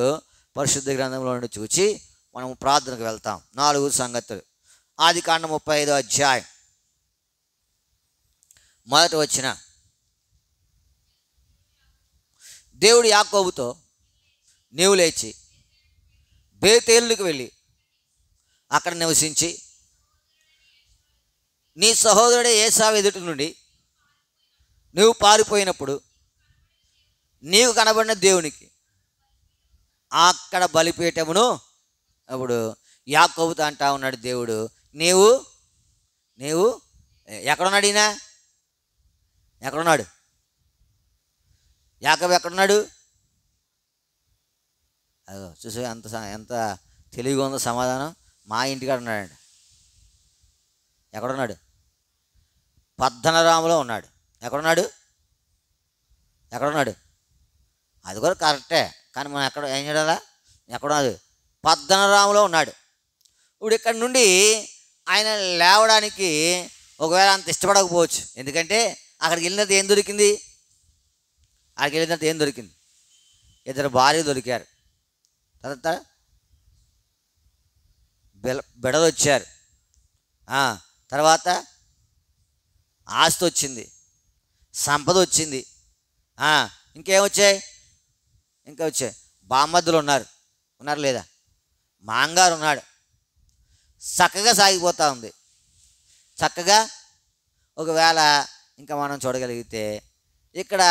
పరిశుద్ధ గ్రంథంలో నుండి చూచి మనం ప్రార్థనకు వెళ్తాం. 4 సంగతులు. ఆదికాండం 35వ అధ్యాయం మొదటి వచనం. దేవుడు యాకోబుతో, నీవు లేచి బేతేలుకు వెళ్ళి అక్కడ నివసించి నీ సహోదరుడే ఏసావు ఎదుటి నుండి నువ్వు పారిపోయినప్పుడు నీవు కనబడిన దేవునికి అక్కడ బలిపీఠమును. అప్పుడు యాకోబుతో అంటా ఉన్నాడు దేవుడు, నీవు ఎక్కడున్నాడు? ఈయన ఎక్కడున్నాడు? యాకోబు ఎక్కడున్నాడు? అదో చూసే ఎంత తెలివిగా ఉందో సమాధానం. మా ఇంటికాడ ఉన్నాడండి. ఎక్కడున్నాడు? పద్దనరాములో ఉన్నాడు. ఎక్కడున్నాడు? అది కూడా కరెక్టే, కానీ మనం ఏం చేయాలా? ఎక్కడున్నాడు? పద్దనరాములో ఉన్నాడు. ఇప్పుడు ఇక్కడ నుండి ఆయన లేవడానికి ఒకవేళ అంత ఇష్టపడకపోవచ్చు. ఎందుకంటే అక్కడికి వెళ్ళినది ఏం దొరికింది? ఇద్దరు భార్య దొరికారు, తర్వాత బిడలు వచ్చారు, తర్వాత ఆస్తి వచ్చింది, సంపద వచ్చింది, ఇంకా వచ్చాయి బామ్మద్దులు ఉన్నారు లేదా? మాంగారు ఉన్నాడు. చక్కగా సాగిపోతూ ఉంది. చక్కగా ఒకవేళ ఇంకా మనం చూడగలిగితే ఇక్కడ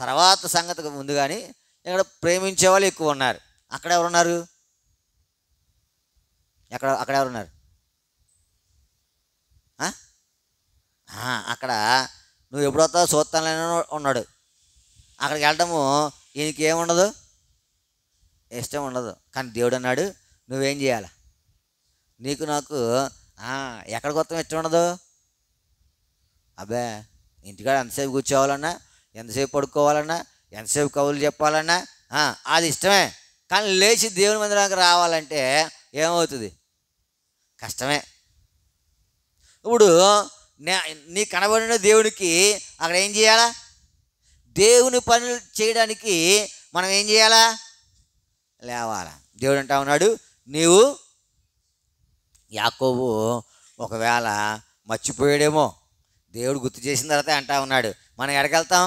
తర్వాత సంగతికి ముందు కానీ ఇక్కడ ప్రేమించే వాళ్ళు ఎక్కువ ఉన్నారు. అక్కడ ఎవరున్నారు? అక్కడ ఎవరున్నారు? అక్కడ నువ్వు ఎప్పుడొస్తావు చూస్తానని ఉన్నాడు. అక్కడికి వెళ్ళడము ఈయనకి ఏముండదు, ఇష్టం ఉండదు. కానీ దేవుడు అన్నాడు, నువ్వేం చేయాలి? నీకు నాకు ఎక్కడికి వస్తాం ఇష్టం ఉండదు. అబ్బే, ఇంటికాడ ఎంతసేపు కూర్చోవాలన్నా, ఎంతసేపు పడుకోవాలన్నా, ఎంతసేపు కవులు చెప్పాలన్నా అది ఇష్టమే. కానీ లేచి దేవుని మందిరానికి రావాలంటే ఏమవుతుంది? కష్టమే. ఇప్పుడు నీ కనబడిన దేవునికి అక్కడ ఏం చేయాలా? దేవుని పనులు చేయడానికి మనం ఏం చేయాలా? లేవాలా. దేవుడు అంటా ఉన్నాడు, నీవు యాకోబు ఒకవేళ మర్చిపోయాడేమో, దేవుడు గుర్తు చేసిన తర్వాత అంటా ఉన్నాడు, మనం ఎక్కడికి వెళ్తాం?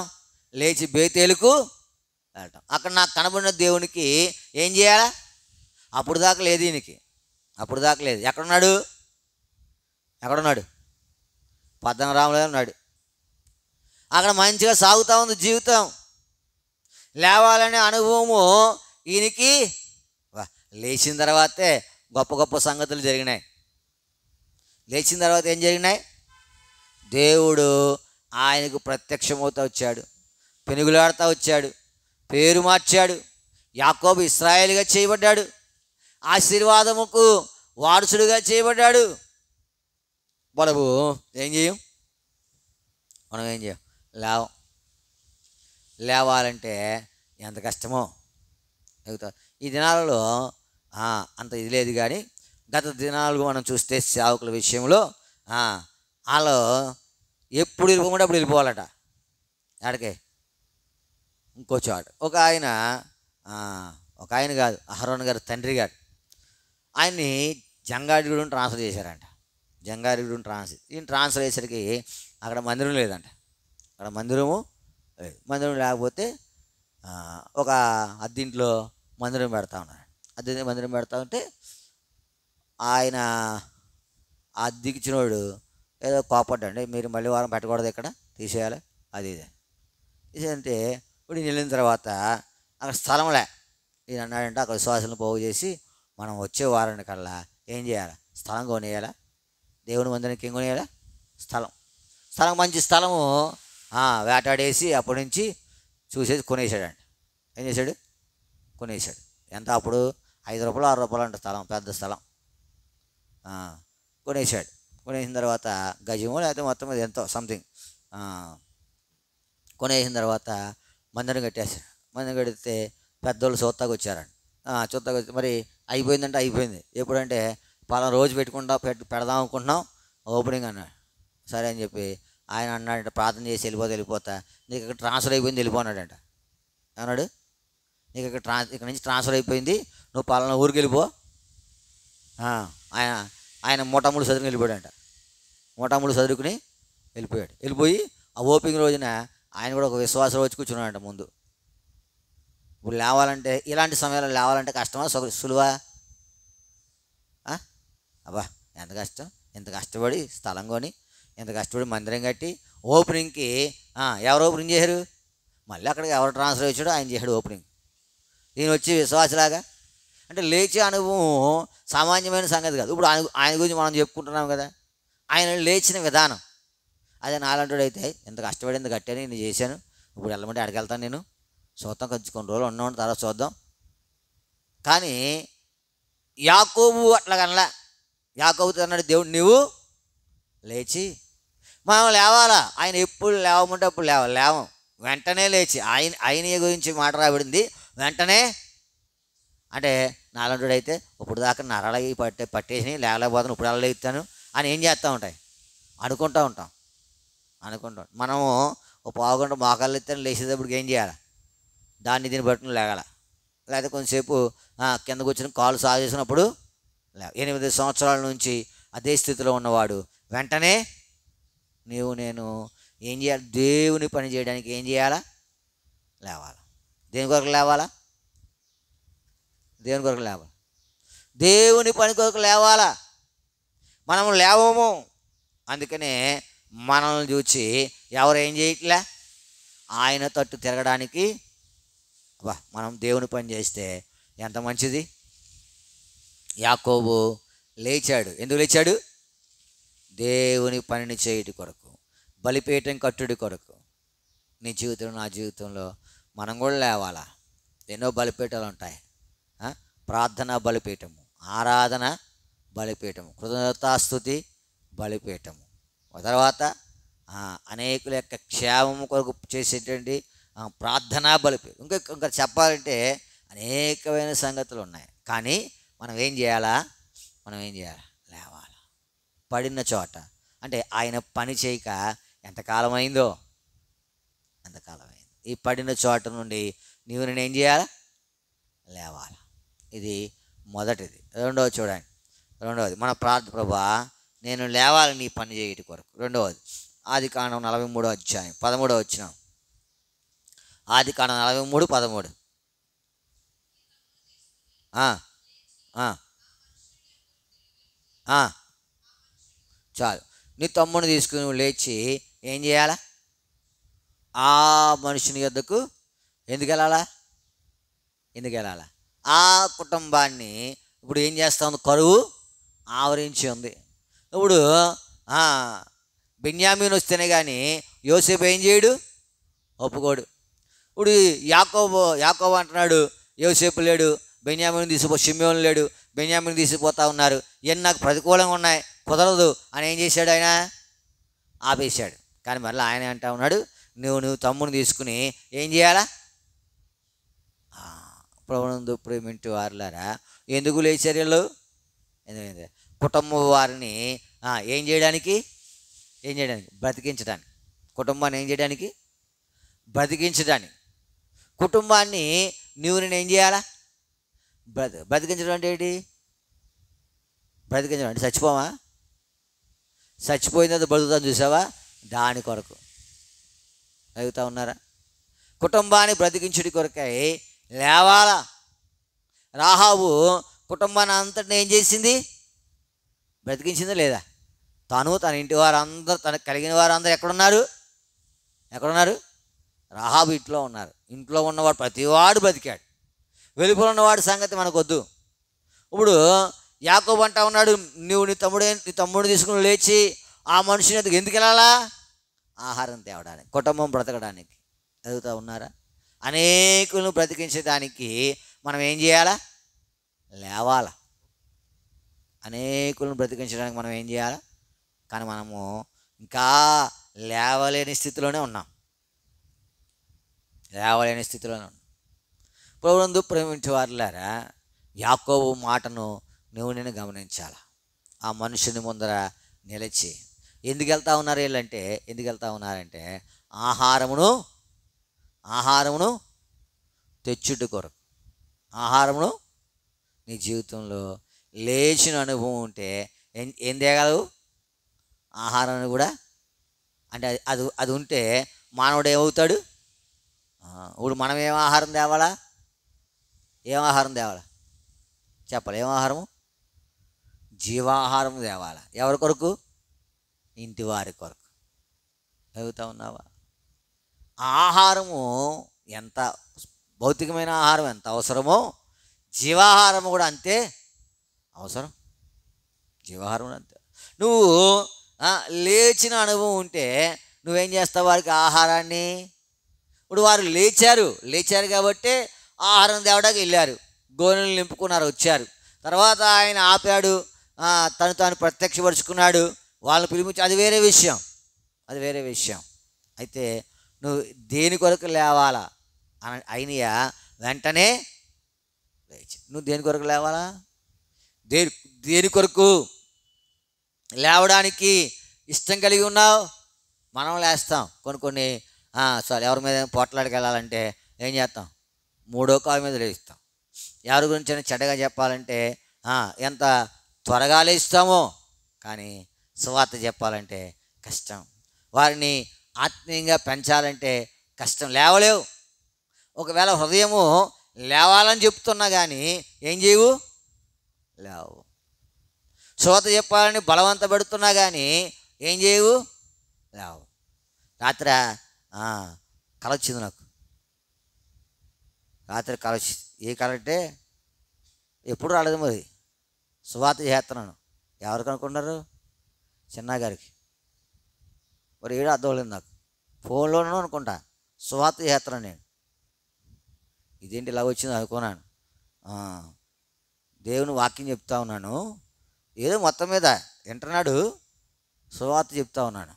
లేచి బేతేలుకు వెళ్తాం. అక్కడ నాకు కనబడిన దేవునికి ఏం చేయాలా? అప్పుడు దాకా లేదు ఈయనకి, ఎక్కడున్నాడు? పద్మనాభంలో ఉన్నాడు. అక్కడ మంచిగా సాగుతూ ఉంది జీవితం. లేవాలనే అనుభవము ఈయనకి లేచిన తర్వాతే గొప్ప సంగతులు జరిగినాయి. లేచిన తర్వాత ఏం జరిగినాయి? దేవుడు ఆయనకు ప్రత్యక్షమవుతూ వచ్చాడు, పెనుగులాడుతూ వచ్చాడు, పేరు మార్చాడు. యాకోబు ఇశ్రాయేలుగా చేయబడ్డాడు, ఆశీర్వాదముకు వారసుడుగా చేయబడ్డాడు. మనము ఏం చేయం? లేవాలంటే ఎంత కష్టమో. ఈ దినాలలో అంత ఇది లేదు, కానీ గత దినాలు మనం చూస్తే సేవకుల విషయంలో వాళ్ళు ఎప్పుడు వెళ్ళిపోకుండా అప్పుడు వెళ్ళిపోవాలట. ఎక్కడికి? ఇంకో చోట. ఒక ఆయన కాదు, అహరోన్ గారు తండ్రి గారు, ఆయన్ని జంగారెడ్డిగూడెం ట్రాన్స్ఫర్ చేశారంట. ఈయన ట్రాన్స్ఫర్ చేసరికి అక్కడ మందిరం లేదంట. మందిరం లేకపోతే ఒక అద్దెంట్లో మందిరం పెడతా ఉన్నారు. మందిరం పెడతా ఉంటే ఆయన ఆ దిగిచ్చినోడు ఏదో కోపడ్డండి, మీరు మళ్ళీ వారం పెట్టకూడదు, ఇక్కడ తీసేయాలి, అది ఇది తీసేయంటే. ఇప్పుడు ఈయన వెళ్ళిన తర్వాత అక్కడ స్థలంలే. ఈయన అన్నాడంటే అక్కడ విశ్వాసాలను పోగు చేసి మనం వచ్చే వారానికి కల్లా ఏం చేయాలి, స్థలం కొనేయాలా, దేవుని మందిరానికి ఏం కొనేయాలా, స్థలం మంచి స్థలము వేటాడేసి అప్పటి నుంచి చూసేసి కొనేసాడండి. ఏం చేశాడు, కొనేసాడు. ఎంత అప్పుడు ₹5 ₹6 అంట స్థలం, పెద్ద స్థలం. కొనేసాడు. కొనేసిన తర్వాత గజమో లేకపోతే మొత్తం అది ఎంతో సంథింగ్ కొనేసిన తర్వాత మందిరం కట్టేశాడు. మందిరం కడితే పెద్దోళ్ళు చూస్తాకు వచ్చారండి. చూస్తాకు వచ్చి మరి అయిపోయిందంటే అయిపోయింది. ఎప్పుడంటే పలానా రోజు పెడదాం అనుకుంటున్నాం ఓపెనింగ్ అన్నాడు. సరే అని చెప్పి ఆయన అన్నాడంట, ప్రార్థన చేసి వెళ్ళిపోతా, నీకు ఇక్కడ ట్రాన్స్ఫర్ అయిపోయింది, వెళ్ళిపోన్నాడంట. అన్నాడు, నీకు ఇక్కడ నుంచి ట్రాన్స్ఫర్ అయిపోయింది, నువ్వు పలానా ఊరికి వెళ్ళిపో. ఆయన మూటములు చదువుకుని వెళ్ళిపోయాడంట. మూటములు చదువుకుని వెళ్ళిపోయి ఆ ఓపెనింగ్ రోజున ఆయన కూడా ఒక విశ్వాసం వచ్చి కూర్చున్నాడంట ముందు. ఇప్పుడు లేవాలంటే, ఇలాంటి సమయాల్లో లేవాలంటే కష్టమా సులువా? అబ్బా ఎంత కష్టం, ఎంత కష్టపడి స్థలం కొని, ఎంత కష్టపడి మందిరం కట్టి ఓపెనింగ్కి ఎవరు ఓపెనింగ్ చేశారు? మళ్ళీ అక్కడికి ఎవరు ట్రాన్స్ఫర్ వచ్చాడో ఆయన చేశాడు ఓపెనింగ్. ఈయన వచ్చి విశ్వాసలాగా అంటే లేచే అనుభవం సామాన్యమైన సంగతి కాదు. ఇప్పుడు ఆయన గురించి మనం చెప్పుకుంటున్నాం కదా, ఆయన లేచిన విధానం అదే. నాలంటాడు అయితే ఎంత కష్టపడి ఎంత కట్టాను, నేను చేశాను, ఇప్పుడు వెళ్ళమంటే అక్కడికి వెళ్తాను, నేను చూద్దాం, కొంచెం కొన్ని రోజులు ఉన్నాం, తర్వాత చూద్దాం. కానీ యాకోబు అట్లా కనలా. యాకోబుతో అన్నాడు దేవుడు, నువ్వు లేచి మనం లేవాలా. ఆయన ఎప్పుడు లేవమంటే అప్పుడు లేవం, వెంటనే లేచి ఆయన గురించి మాట రాబడింది వెంటనే. అంటే నాలంటుడు అయితే ఇప్పుడు దాకా నరాలకి పట్టేసి లేవలేకపోతాను, ఇప్పుడు ఎలా లేస్తాను అని ఏం చేస్తూ ఉంటాయి, అనుకుంటూ ఉంటాం. మనము ఒక పావుగంట మోకాళ్ళు ఎత్తాను, లేచేటప్పటికి ఏం చేయాలి, దీన్ని బట్టి లేగాల. లేకపోతే కొంచెంసేపు కింద కూర్చొని కాలు సాగేసినప్పుడు 8 సంవత్సరాల నుంచి అదే స్థితిలో ఉన్నవాడు వెంటనే నేను ఏం చేయాలి, దేవుని పని చేయడానికి ఏం చేయాలా, లేవాలా. దేని కొరకు లేవాలా, దేవుని కొరకు లేవాలి, దేవుని పని కొరకు లేవాలా. మనం లేవము. అందుకనే మనల్ని చూసి ఎవరు ఏం చేయట్లే, ఆయన తట్టు తిరగడానికి. మనం దేవుని పని చేస్తే ఎంత మంచిది. యాకోబు లేచాడు. ఎందుకు లేచాడు? దేవుని పనిని చేయుటి కొరకు, బలిపీఠం కట్టుడి కొరకు. నీ జీవితంలో, నా జీవితంలో మనం కూడా లేవాలా. ఎన్నో బలిపీఠాలు ఉంటాయి. ప్రార్థన బలిపీఠము, ఆరాధన బలిపీఠము, కృతజ్ఞతాస్తుతి బలిపీఠము, తర్వాత అనేకుల యొక్క క్షేమము కొరకు చేసేటువంటి ప్రార్థనా బలిపీఠం. ఇంకా చెప్పాలంటే అనేకమైన సంగతులు ఉన్నాయి. కానీ మనం ఏం చేయాలా, లేవాలా. పడిన చోట అంటే ఆయన పని చేయక ఎంతకాలం అయిందో, ఈ పడిన చోట నుండి నేను ఏం చేయాలా, లేవాలా. ఇది మొదటిది. రెండవది చూడండి, మన ప్రార్థన, ప్రభువా నేను లేవాలి నీ పని చేయటి కొరకు. రెండవది ఆదికాండం 43వ అధ్యాయం 13వ వచనం. ఆదికాండం 43:13. చాలు. నీ తమ్ముని తీసుకుని నువ్వు లేచి ఏం చేయాలా, ఆ మనుషుని యొద్దకు ఎందుకు వెళ్ళాలా, ఆ కుటుంబాన్ని. ఇప్పుడు ఏం చేస్తా ఉంది, కరువు ఆవరించి ఉంది. ఇప్పుడు బెన్యామీను వస్తేనే కానీ యోసేపు ఏం చేయడు, ఒప్పుకోడు. ఇప్పుడు యాకోబు అంటున్నాడు యోసేపు లేడు, బెన్యామీను షిమ్యోను లేడు, బెన్యామీను తీసుకుపోతా ఉన్నారు, ఇవన్నీ నాకు ప్రతికూలంగా ఉన్నాయి, కుదరదు అని ఏం చేశాడు, ఆయన ఆపేశాడు. కానీ మళ్ళీ ఆయన అంటా ఉన్నాడు, నువ్వు తమ్ముని తీసుకుని ఏం చేయాలా. ప్రభునందు ప్రేమింటి వారులారా, ఎందుకు లేచారు వీళ్ళు? ఎందుకంటే కుటుంబం వారిని ఏం చేయడానికి, బ్రతికించడానికి. కుటుంబాన్ని ఏం చేయడానికి, బ్రతికించడానికి. కుటుంబాన్ని నేను ఏం చేయాలా, బ్రతికించడం అంటే ఏంటి? బ్రతికించడం అంటే చచ్చిపోవా, చచ్చిపోయిన తర్వాత బ్రతుకుతాను చూసావా, దాని కొరకు అడుగుతా ఉన్నారా? కుటుంబాన్ని బ్రతికించుడి కొరకై లేవాలా. రాహాబు కుటుంబాన్ని అంతటిని ఏం చేసింది, బ్రతికించిందా లేదా? తన ఇంటి వారందరూ, తనకు కలిగిన వారందరూ ఎక్కడున్నారు? రాహాబు ఇంట్లో ఉన్నారు. ఇంట్లో ఉన్నవాడు ప్రతివాడు బ్రతికాడు. వెలుపల ఉన్నవాడి సంగతి మనకొద్దు. ఇప్పుడు యాకోబు అంటా ఉన్నాడు, నువ్వు నీ తమ్ముడు తీసుకుని లేచి ఆ మనిషిని ఎందుకు వెళ్ళాలా? ఆహారం తేవడానికి, కుటుంబం బ్రతకడానికి. చదువుతూ ఉన్నారా? అనేకులను బ్రతికించడానికి మనం ఏం చేయాలా? లేవాలా. అనేకులను బ్రతికించడానికి మనం ఏం చేయాలా? కానీ మనము ఇంకా లేవలేని స్థితిలోనే ఉన్నాం. ప్రభువునందు ప్రేమించే వారులారా, యాకోబు మాటను నేను గమనించాల. ఆ మనుషుని ముందర నిలిచి ఎందుకు వెళ్తా ఉన్నారంటే ఆహారమును తెచ్చుట కొరకు. ఆహారమును నీ జీవితంలో లేచిన అనుభవం ఉంటే ఏం తేగలవు? ఆహారాన్ని కూడా. అంటే అది ఉంటే మానవుడు ఏమవుతాడు? ఇప్పుడు మనం ఏం ఆహారం తేవాలా? చెప్పాలి. ఏం ఆహారము? జీవాహారం తేవాలా. ఎవరి కొరకు? ఇంటి వారి కొరకు. చదువుతా ఉన్నావా? ఆహారము ఎంత భౌతికమైన ఆహారం ఎంత అవసరమో, జీవాహారము కూడా అంతే అవసరం. జీవాహారం అంతే. నువ్వు లేచిన అనుభవం ఉంటే నువ్వేం చేస్తావు? వారికి ఆహారాన్ని. ఇప్పుడు వారు లేచారు కాబట్టి ఆహారం తేవడానికి వెళ్ళారు, గోనెలు నింపుకున్నారు, వచ్చారు. తర్వాత ఆయన ఆపాడు, తాను ప్రత్యక్షపరుచుకున్నాడు, వాళ్ళని పిలిపించి. అది వేరే విషయం. అయితే నువ్వు దేని కొరకు లేవాలా అయినయా? వెంటనే లేచి నువ్వు దేని కొరకు లేవాలా? దేని కొరకు లేవడానికి ఇష్టం కలిగి ఉన్నావు? మనం లేస్తాం. కొన్ని ఎవరి మీద పోట్లాడికి వెళ్ళాలంటే ఏం చేస్తాం? మూడో కాలు మీద లేస్తాం. ఎవరి గురించి చెడ్డగా చెప్పాలంటే ఎంత త్వరగా లేస్తామో, కానీ సువార్త చెప్పాలంటే కష్టం. వారిని ఆత్మీయంగా పెంచాలంటే కష్టం. లేవలేవు. ఒకవేళ హృదయము లేవాలని చెప్తున్నా కానీ ఏం చేయవు? లేవు. సువార్త చెప్పాలని బలవంత పెడుతున్నా కానీ ఏం చేయవు? లేవు. రాత్రి కల వచ్చింది నాకు. రాత్రి కల వచ్చింది. ఏ కల అంటే ఎప్పుడు రాలేదు. మరి సువార్త చేస్తున్నాను. ఎవరికి అనుకున్నారు? చిన్నగారికి. మరి ఏడు అర్థం లేదు నాకు. ఫోన్లోనూ అనుకుంటా సువార్త చేస్తున్నాను నేను. ఇదేంటి ఇలా వచ్చింది అనుకున్నాను. దేవుని వాక్యం చెప్తా ఉన్నాను, ఏదో మొత్తం మీద వింటున్నాడు, సువార్త చెప్తా ఉన్నాను.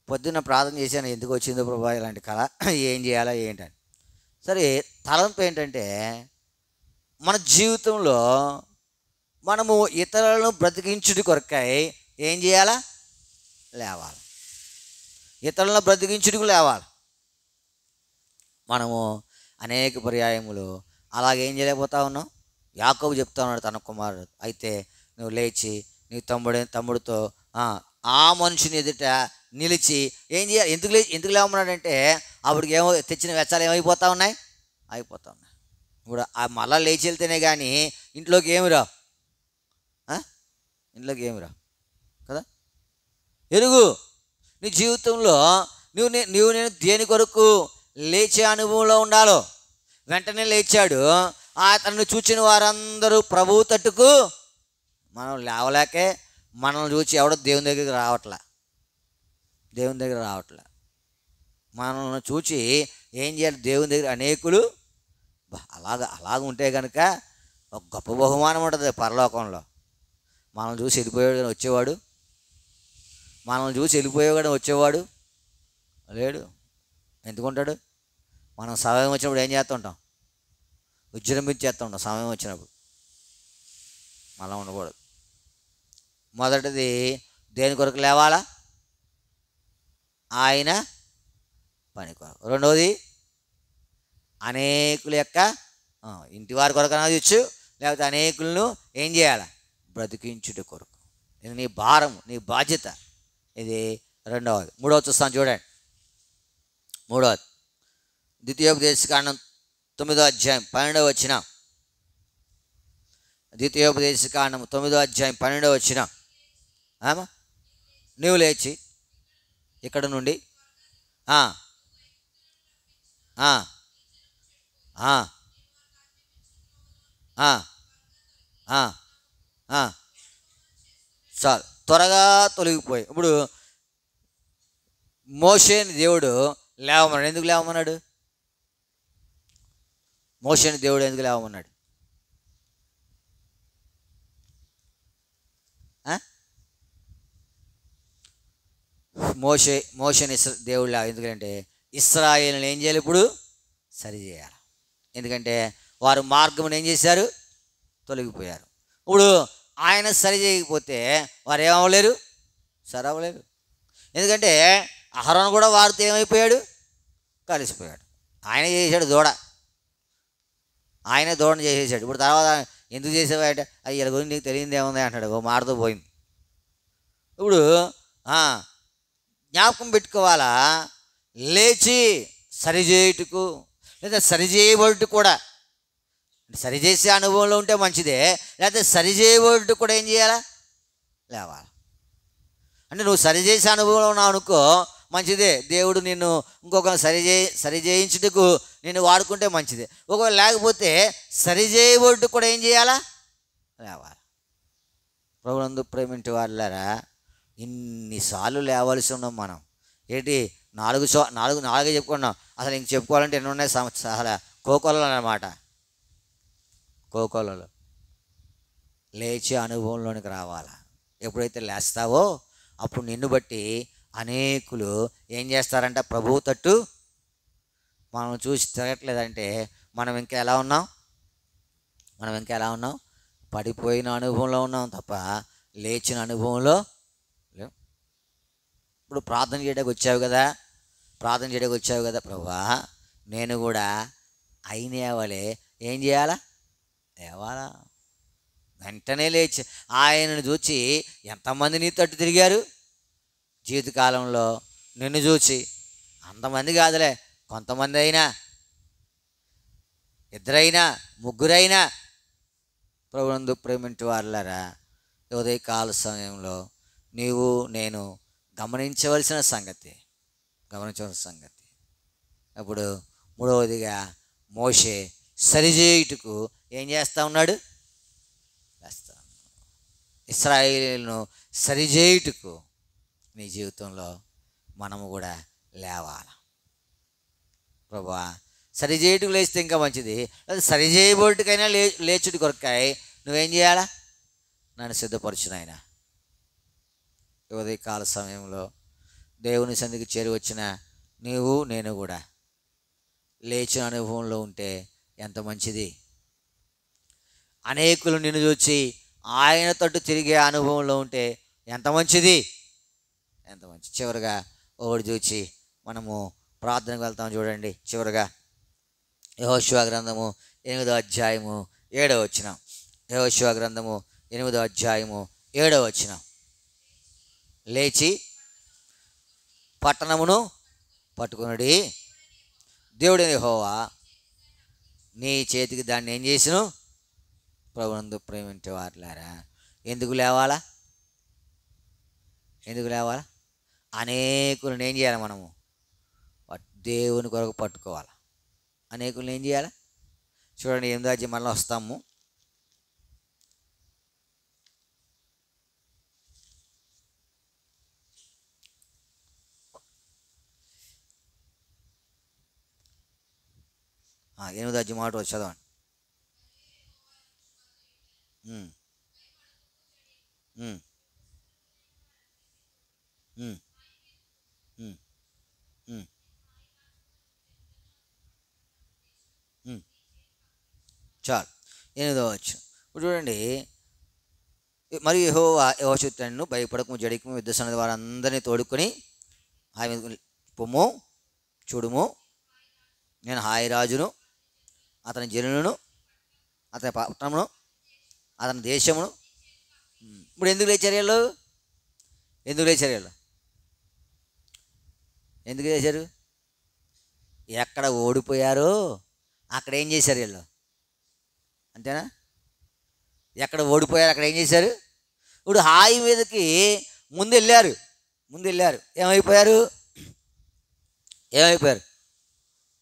పొద్దున్న ప్రార్థన చేశాను, ఎందుకు వచ్చిందో ప్రభా ఇలాంటి కళ, ఏం చేయాలా ఏంటని. సరే, తలంపు ఏంటంటే మన జీవితంలో మనము ఇతరులను బ్రతికించుడి కొరకై ఏం చేయాలా? లేవాలి. ఇతరులను బ్రతికించుడికి లేవాలి. మనము అనేక పర్యాయములు అలాగేం చేయలేకపోతా ఉన్నాం. యాకోబు చెప్తా ఉన్నాడు తన కుమారుడు, అయితే నువ్వు లేచి నీ తమ్ముడితో ఆ మనుషుని ఎదుట నిలిచి ఏం చేయాలి? ఎందుకు లేవమన్నాడంటే అప్పటికి తెచ్చిన వెచ్చాలు ఏమైపోతా ఉన్నాయి? అయిపోతా ఉన్నాయి. ఇప్పుడు మళ్ళా లేచి వెళ్తేనే కానీ ఇంట్లోకి ఏమి రావు కదా. ఎరుగు నీ జీవితంలో నేను దేని కొరకు లేచే అనుభవంలో ఉండాలో. వెంటనే లేచాడు. అతన్ని చూచిన వారందరూ ప్రభువు తట్టుకు. మనం లేవలేకే మనల్ని చూసి ఎవడో దేవుని దగ్గరికి రావట్లే. మనల్ని చూసి ఏం చేయాలి? దేవుని దగ్గర అనేకులు అలాగ ఉంటే కనుక ఒక గొప్ప బహుమానం ఉంటుంది పరలోకంలో. మనల్ని చూసి వెళ్ళిపోయాడు కానీ వచ్చేవాడు లేడు. ఎందుకుంటాడు? మనం సమయం వచ్చినప్పుడు ఏం చేస్తుంటాం? విజృంభించేస్తూ ఉంటాం. సమయం వచ్చినప్పుడు మళ్ళీ ఉండకూడదు. మొదటిది దేని కొరకు లేవాలా? ఆయన పని కొరకు. రెండవది అనేకుల యొక్క ఇంటి వారి కొరకు అనవచ్చు, లేకపోతే అనేకులను ఏం చేయాలి? బ్రతికించుట కొరకు. ఇది నీ భారం, నీ బాధ్యత. ఇది రెండవది. మూడవది చూస్తాను చూడండి. మూడవది ద్వితీయోపదేశకాండం 9వ అధ్యాయం 12వ వచనం. ద్వితీయోపదేశ కాండము 9వ అధ్యాయం 12వ వచనం. ఆమా నీవు లేచి ఇక్కడ నుండి ఆ, ఆ, ఆ, ఆ, ఆ, ఆ, చాలు త్వరగా తొలగిపోయి. ఇప్పుడు మోషేని దేవుడు లేవమన్నాడు. ఎందుకు లేవమన్నాడు? మోషేని దేవుడు ఎందుకు లేవమన్నాడు? మోషేని దేవుడు లేవ ఎందుకంటే ఇశ్రాయేలుని ఏం చేయాలి? ఇప్పుడు సరి చేయాలి. ఎందుకంటే వారు మార్గమును ఏం చేశారు? తొలగిపోయారు. ఇప్పుడు ఆయన సరి చేయకపోతే వారు ఏమవ్వలేరు? సరి అవ్వలేరు. ఎందుకంటే అహరోను కూడా వారితో ఏమైపోయాడు? కలిసిపోయాడు. ఆయన చేశాడు దూడ, ఆయనే దూడను చేసేసాడు. ఇప్పుడు తర్వాత ఎందుకు చేసేవా అంటే అయ్యి గురించి నీకు తెలియదు ఏముంది అంటాడు. ఓ మాటతో పోయింది. ఇప్పుడు జ్ఞాపకం పెట్టుకోవాలా, లేచి సరిచేయుటకు లేదా సరిచేయబడుట కూడా. సరిచేసే అనుభవంలో ఉంటే మంచిదే, లేకపోతే సరిచేయబడుట కూడా ఏం చేయాలా? లేవాలి. అంటే నువ్వు సరిచేసే అనుభవంలో ఉన్నావు అనుకో, మంచిదే, దేవుడు నిన్ను ఇంకొక సరిచేయించుటకు నిన్ను వాడుకుంటే మంచిదే. ఒకవేళ లేకపోతే సరిచేయబడుట కూడా ఏం చేయాలా? లేవాలి. ప్రభునందు ప్రేమింటి వాళ్ళారా, ఇన్నిసార్లు లేవాల్సి ఉన్నాం మనం. ఏంటి నాలుగే చెప్పుకున్నాం. అసలు ఇంక చెప్పుకోవాలంటే ఎన్ని ఉన్నాయి? అసలు కోకొల్లలు అన్నమాట. కోకొల్లలు లేచే అనుభవంలోనికి రావాలా. ఎప్పుడైతే లేస్తావో అప్పుడు నిన్ను బట్టి అనేకులు ఏం చేస్తారంట? ప్రభువు తట్టు మనం చూసి తిరగట్లేదంటే మనం ఇంకా ఎలా ఉన్నాం? పడిపోయిన అనుభవంలో ఉన్నాం తప్ప లేచిన అనుభవంలో లేవు. ఇప్పుడు ప్రార్థన చేయడానికి వచ్చావు కదా ప్రభువా, నేను కూడా అయినవలే ఏం చేయాలా? లేవాలా. వెంటనే లేచి ఆయనను చూచి ఎంతమంది నీ తట్టు తిరిగారు జీవితకాలంలో? నిన్ను చూచి అంతమంది కాదులే, కొంతమంది అయినా, ఇద్దరైనా, ముగ్గురైనా. ప్రభునందు ప్రేమింటి వాళ్ళారా, ఉదయకాల సమయంలో నీవు నేను గమనించవలసిన సంగతి. అప్పుడు మూడవదిగా మోషే సరిచేయుటకు ఏం చేస్తూ ఉన్నాడు? ఇశ్రాయేలును సరిచేయుటకు నీ జీవితంలో మనము కూడా లేవాలి. ప్రభువా సరిచేయుటకు లేస్తే ఇంకా మంచిది, సరిచేయబోటుకైనా లేచుడి కొరకాయ నువ్వేం చేయాలా? నన్ను సిద్ధపరచు నాయనా. ఉదయకాల సమయంలో దేవుని సన్నిధికి చేరి వచ్చిన నీవు నేను కూడా లేచిన అనుభవంలో ఉంటే ఎంత మంచిది. అనేకులు నిన్ను చూచి ఆయన తట్టు తిరిగే అనుభవంలో ఉంటే ఎంత మంచిది. చివరిగా ఒకటి చూచి మనము ప్రార్థనకు వెళ్తాం. చూడండి, చివరిగా యెహోషువ గ్రంథము 8వ అధ్యాయము 7వ వచనం. యెహోషువ గ్రంథము 8వ అధ్యాయము 7వ వచనం. లేచి పట్టణమును పట్టుకునుడి, దేవుడైన యెహోవా నీ చేతికి దాన్ని ఏం చేసిను? ప్రభునందు ప్రేమించే వారులారా, ఎందుకు లేవాలా? అనేకులను ఏం చేయాలి? మనము దేవుని కొరకు పట్టుకోవాలి. అనేకులను ఏం చేయాలి? చూడండి, 8వ అధ్యాయం మళ్ళీ వస్తాము. ఎనిమిది అధ్యాయం మాట చదవండి. చాలు. 8వ వచనం ఇప్పుడు చూడండి. మరియు యెహోషువను భయపడకము, జడికము, యుద్ధ సన్నద్ధ వారందరినీ తోడుకొని ఆయన పొమ్ము, చూడుము, నేను హాయి రాజును, అతని జనులను, అతని పట్టణమును, అతని దేశమును. ఇప్పుడు ఎందుకు లేచారు వీళ్ళు? ఎందుకు లేచారు? ఎక్కడ ఓడిపోయారో అక్కడ ఏం చేశారు వీళ్ళు, అంతేనా? ఎక్కడ ఓడిపోయారు, అక్కడ ఏం చేశారు? ఇప్పుడు హాయి మీదకి ముందు వెళ్ళారు. ఏమైపోయారు?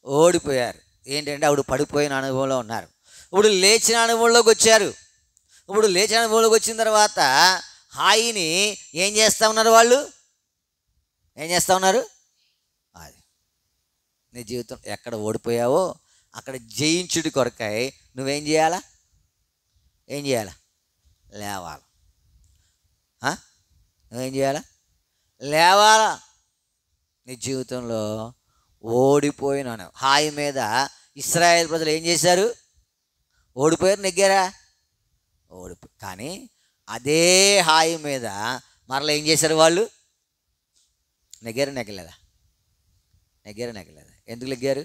ఓడిపోయారు. ఏంటంటే అప్పుడు పడిపోయిన అనుభవంలో ఉన్నారు. ఇప్పుడు లేచిన అనుభవంలోకి వచ్చారు. ఇప్పుడు లేచిన అనుభవంలోకి వచ్చిన తర్వాత హాయిని ఏం చేస్తూ ఉన్నారు? వాళ్ళు ఏం చేస్తూ ఉన్నారు? అది నీ జీవితం ఎక్కడ ఓడిపోయావో అక్కడ జయించుడి కొరకై నువ్వేం చేయాలా? లేవాలా? నువ్వేం చేయాలా? లేవాలా. నీ జీవితంలో ఓడిపోయినాను. హాయి మీద ఇశ్రాయేల్ ప్రజలు ఏం చేశారు? ఓడిపోయారు, నెగ్గారా? కానీ అదే హాయి మీద మరలా ఏం చేశారు వాళ్ళు? నెగ్గలేదా? ఎందుకు నెగ్గారు?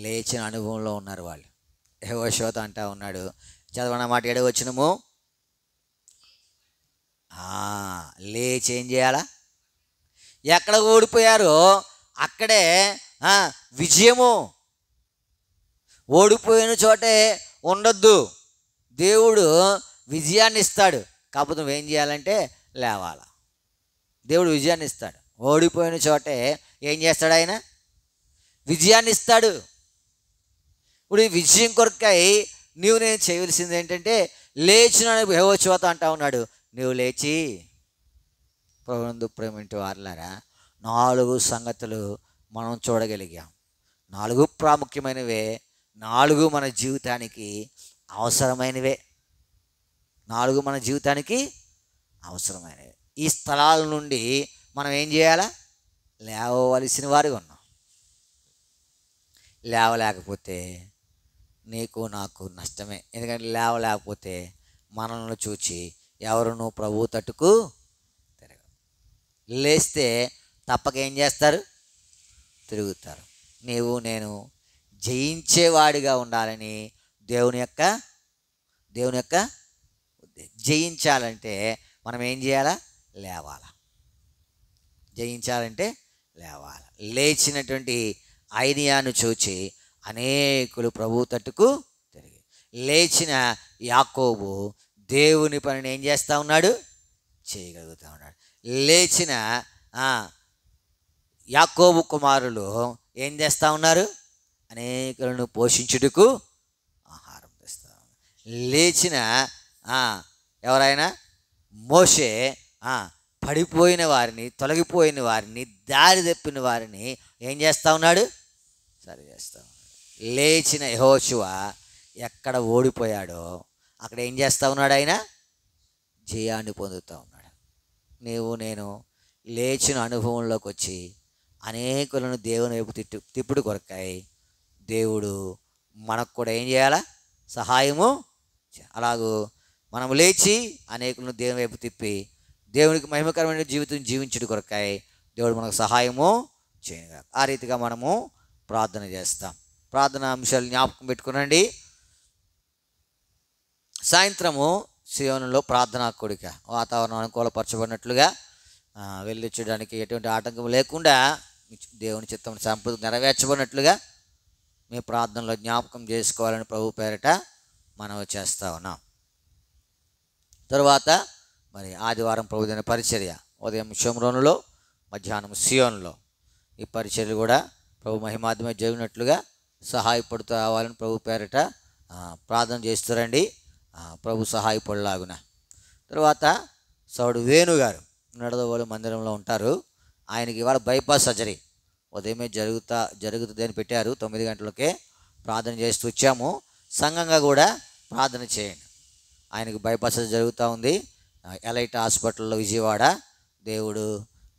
లేచిన అనుభవంలో ఉన్నారు వాళ్ళు. యెహోషువతో అంటా ఉన్నాడు, చదవన మాట 7వ వచనము, లేచి ఏం చేయాలా? ఎక్కడ ఓడిపోయారో అక్కడే విజయము. ఓడిపోయిన చోటే ఉండొద్దు. దేవుడు విజయాన్ని ఇస్తాడు. కాకపోతే నువ్వేం చేయాలంటే లేవాలా. దేవుడు విజయాన్ని ఇస్తాడు. ఓడిపోయిన చోటే ఏం చేస్తాడు? ఆయన విజయాన్ని ఇస్తాడు. ఇప్పుడు ఈ విజయం కొరకై నేను చేయవలసింది ఏంటంటే లేచిన యెహోషువతో అంటా ఉన్నాడు, నువ్వు లేచి ప్రభునందు ప్రేమింటి వారలారా 4 సంగతులు మనం చూడగలిగాం. 4 ప్రాముఖ్యమైనవే, 4 మన జీవితానికి అవసరమైనవే. 4 మన జీవితానికి అవసరమైనవి. ఈ స్థలాల నుండి మనం ఏం చేయాలా? లేవవలసిన వారిగా ఉన్నాం. లేవలేకపోతే నీకు నాకు నష్టమే. ఎందుకంటే లేవలేకపోతే మనల్ని చూచి ఎవరునూ ప్రభు తట్టుకు తిరగరు. లేస్తే తప్పక ఏం చేస్తారు? తిరుగుతారు. నీవు నేను జయించేవాడిగా ఉండాలని దేవుని యొక్క జయించాలంటే మనం ఏం చేయాలా? లేవాలా. జయించాలంటే లేవాలా. లేచినటువంటి ఐనియాను చూచి అనేకులు ప్రభు తట్టుకు తిరిగి, లేచిన యాకోబు దేవుని పనిని ఏం చేస్తూ ఉన్నాడు? చేయగలుగుతూ ఉన్నాడు. లేచిన యాకోబు కుమారులు ఏం చేస్తూ ఉన్నారు? అనేకులను పోషించుటకు ఆహారం తెస్తూ ఉన్నారు. లేచిన ఎవరైనా మోషే పడిపోయిన వారిని, తొలగిపోయిన వారిని, దారి తప్పిన వారిని ఏం చేస్తూ ఉన్నాడు? సరి చేస్తూ ఉన్నాడు. లేచిన యెహోషువ ఎక్కడ ఓడిపోయాడో అక్కడ ఏం చేస్తూ ఉన్నాడు? ఆయన జయాన్ని పొందుతూ ఉన్నాడు. నేను లేచిన అనుభవంలోకి వచ్చి అనేకులను దేవుని వైపు తిప్పుడు కొరకాయి దేవుడు మనకు కూడా ఏం చేయాలా? సహాయము. అలాగూ మనం లేచి అనేకులను దేవుని వైపు తిప్పి దేవునికి మహిమకరమైన జీవితం జీవించుడు కొరకాయి దేవుడు మనకు సహాయము చేయగా. ఆ రీతిగా మనము ప్రార్థన చేస్తాం. ప్రార్థన అంశాలు జ్ఞాపకం పెట్టుకునండి. సాయంత్రము సియోనులో ప్రార్థనా కూడిక, వాతావరణం అనుకూలపరచబడినట్లుగా వెళ్ళొచ్చడానికి ఎటువంటి ఆటంకం లేకుండా దేవుని చిత్తం సంపూర్తి నెరవేర్చబడినట్లుగా మీ ప్రార్థనలో జ్ఞాపకం చేసుకోవాలని ప్రభు పేరిట మనం చేస్తూ ఉన్నాం. తరువాత మరి ఆదివారం ప్రభుదిన పరిచర్య, ఉదయం షోమ్రోనులో, మధ్యాహ్నం సియోనులో. ఈ పరిచర్యలు కూడా ప్రభు మహిమాత్మే జరిగినట్లుగా సహాయపడుతూ రావాలని ప్రభు పేరిట ప్రార్థన చేస్తారండి. ప్రభు సహాయపడలాగున. తర్వాత సౌడు వేణుగారు నడదవోలు మందిరంలో ఉంటారు. ఆయనకి ఇవాళ బైపాస్ సర్జరీ ఉదయమే జరుగుతుంది అని పెట్టారు. 9 గంటలకే ప్రార్థన చేస్తూ వచ్చాము. సంఘంగా కూడా ప్రార్థన చేయండి. ఆయనకు బైపాస్ జరుగుతూ ఉంది. ఎలైట్ హాస్పిటల్లో విజయవాడ. దేవుడు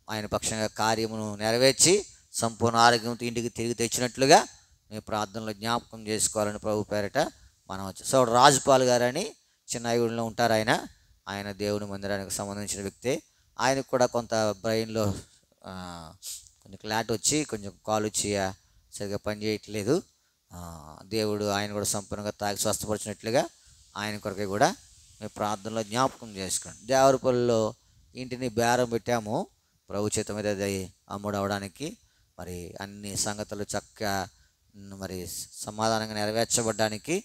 ఆయన పక్షంగా కార్యమును నెరవేర్చి సంపూర్ణ ఆరోగ్యంతో ఇంటికి తిరిగి తెచ్చినట్లుగా మీ ప్రార్థనలో జ్ఞాపకం చేసుకోవాలని ప్రభు పేరిట మనం సో రాజుపాల్ గారు అని చిన్నాయిగూడలో ఉంటారు. ఆయన దేవుని మందిరానికి సంబంధించిన వ్యక్తి. ఆయనకు కూడా కొంత బ్రెయిన్లో కొంచెం క్లాట్ వచ్చి కొంచెం కాలు వచ్చి సరిగ్గా పనిచేయట్లేదు. దేవుడు ఆయన కూడా సంపూర్ణంగా తాగి స్వస్థపరిచినట్లుగా ఆయన కొరకే కూడా మీ ప్రార్థనలో జ్ఞాపకం చేసుకోండి. దేవరపల్లిలో ఇంటిని బేరం పెట్టాము ప్రభు చేత మీద అమ్ముడు అవడానికి. మరి అన్ని సంగతులు చక్కగా మరి సమాధానంగా నెరవేర్చబడ్డానికి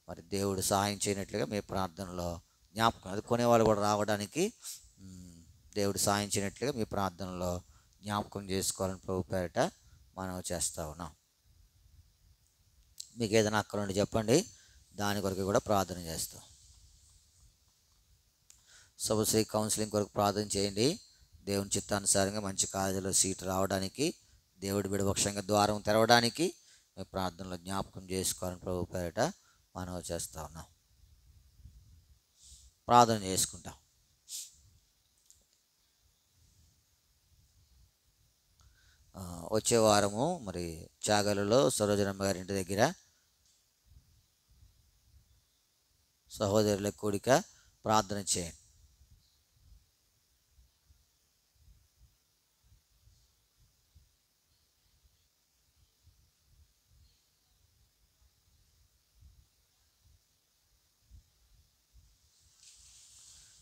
మరి దేవుడు సహాయం చేయనట్లుగా మీ ప్రార్థనలో జ్ఞాపకం, అది కొనేవాళ్ళు కూడా రావడానికి దేవుడు సహాయం చేయనట్లుగా మీ ప్రార్థనలో జ్ఞాపకం చేసుకోవాలని ప్రభు పేరిట మనం చేస్తూ ఉన్నాం. మీకు ఏదైనా అక్కడ ఉండి చెప్పండి, దాని కొరకు కూడా ప్రార్థన చేస్తాం. శుభశ్రీ కౌన్సిలింగ్ కొరకు ప్రార్థన చేయండి. దేవుని చిత్తానుసారంగా మంచి కాలేజీలో సీటు రావడానికి, దేవుడి బిడపక్షంగా ద్వారం తెరవడానికి మీ ప్రార్థనలో జ్ఞాపకం చేసుకోవాలని ప్రభు పేరిట మనం చేస్తూ ఉన్నాం. ప్రార్థన చేసుకుంటాం. వచ్చే వారము మరి చాగలలో సరోజనమ్మ గారి ఇంటి దగ్గర సహోదరుల కూడిక ప్రార్థన చేయండి.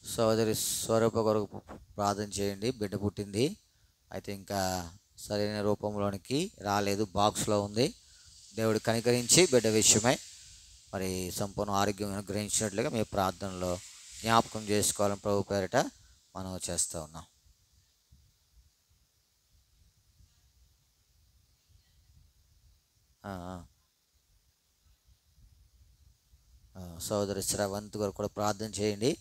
సహోదరి స్వరూప కొరకు ప్రార్థన చేయండి. బిడ్డ పుట్టింది, అయితే ఇంకా సరైన రూపంలోనికి రాలేదు, బాక్స్లో ఉంది. దేవుడు కనికరించి బిడ్డ విషయమై మరి సంపూర్ణ ఆరోగ్యం అనుగ్రహించినట్లుగా మీ ప్రార్థనలో జ్ఞాపకం చేసుకోవాలని ప్రభు పేరిట మనం చేస్తూ ఉన్నాం. సోదరి శ్రవంత్ గారు కూడా ప్రార్థన చేయండి.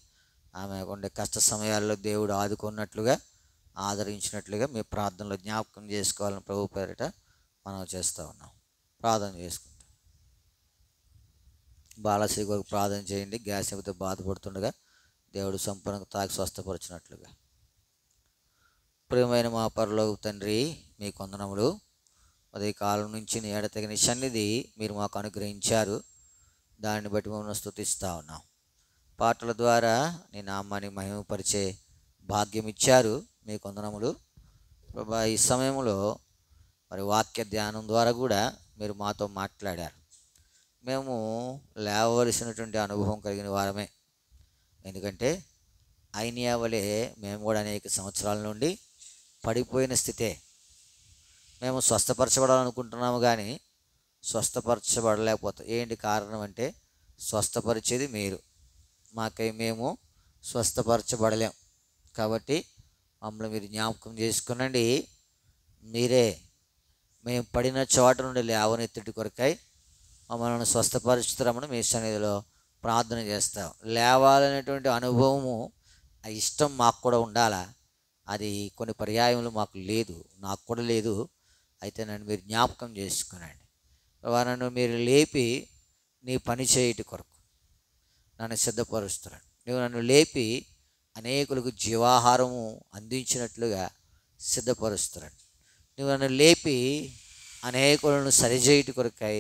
ఆమె ఉండే కష్ట సమయాల్లో దేవుడు ఆదుకున్నట్లుగా, ఆదరించినట్లుగా మీ ప్రార్థనలో జ్ఞాపకం చేసుకోవాలని ప్రభు పేరిట మనం చేస్తూ ఉన్నాం. ప్రార్థన చేసుకుంటాం. బాలశ్రీ గారు ప్రార్థన చేయండి. గ్యాస్ నొప్పితో బాధపడుతుండగా దేవుడు సంపూర్ణంగా తాకి స్వస్థపరిచినట్లుగా. ప్రియమైన మా పరలోక తండ్రి, మీ వందనములు. ఉదయ కాలం నుంచి నీ ఎడతెగని సన్నిధి మీరు మాకు అనుగ్రహించారు. దాన్ని బట్టి మమ్మల్ని స్తుతిస్తూ ఉన్నాం. పాటల ద్వారా నీ నామాన్ని మహిమపరిచే భాగ్యం ఇచ్చారు. మీకు వందనములు ప్రభా. ఈ సమయంలో మరి వాక్య ధ్యానం ద్వారా కూడా మీరు మాతో మాట్లాడారు. మేము లేవలసినటువంటి అనుభవం కలిగిన వారమే. ఎందుకంటే ఐనియా వలె మేము కూడా అనేక సంవత్సరాల నుండి పడిపోయిన స్థితే. మేము స్వస్థపరచబడాలనుకుంటున్నాము కానీ స్వస్థపరచబడలేకపోతాం. ఏంటి కారణం అంటే స్వస్థపరిచేది మీరు, మాకై మేము స్వస్థపరచబడలేం. కాబట్టి మమ్మల్ని మీరు జ్ఞాపకం చేసుకునండి. మీరే మేము పడిన చోట నుండి లేవనెత్తుటి కొరకై మమ్మల్ని స్వస్థపరుచుతామని మీ సన్నిధిలో ప్రార్థన చేస్తాం. లేవాలనేటువంటి అనుభవము, ఆ ఇష్టం మాకు కూడా ఉండాలా. అది కొన్ని పర్యాయములు మాకు లేదు, నాకు కూడా లేదు. అయితే నన్ను మీరు జ్ఞాపకం చేసుకునండి. నన్ను మీరు లేపి నీ పని చేయటి కొరకు నన్ను సిద్ధపరుస్తున్నాను. నువ్వు నన్ను లేపి అనేకులకు జీవాహారము అందించినట్లుగా సిద్ధపరుస్తున్నాను. నువ్వు నన్ను లేపి అనేకులను సరిచేయటి కొరకై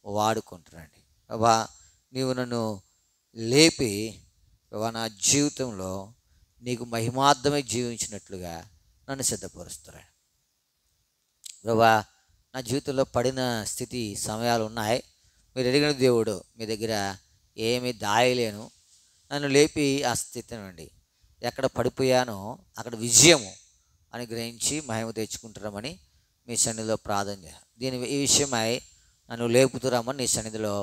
వాడుకుంటున్నాను. బాబా, నీవు నన్ను లేపి బాబా నా జీవితంలో నీకు మహిమార్థమై జీవించినట్లుగా నన్ను సిద్ధపరుస్తున్నాను. బాబా, నా జీవితంలో పడిన స్థితి సమయాలు ఉన్నాయి. మీరు ఎరిగిన దేవుడు, మీ దగ్గర ఏమీ దాయలేను. నన్ను లేపి ఆ స్థితి నుండి ఎక్కడ పడిపోయానో అక్కడ విజయము అనుగ్రహించి మహిమ తెచ్చుకుంటున్నామని మీ సన్నిధిలో ప్రార్థన ఈ విషయమై నన్ను లేపుతురామని నీ సన్నిధిలో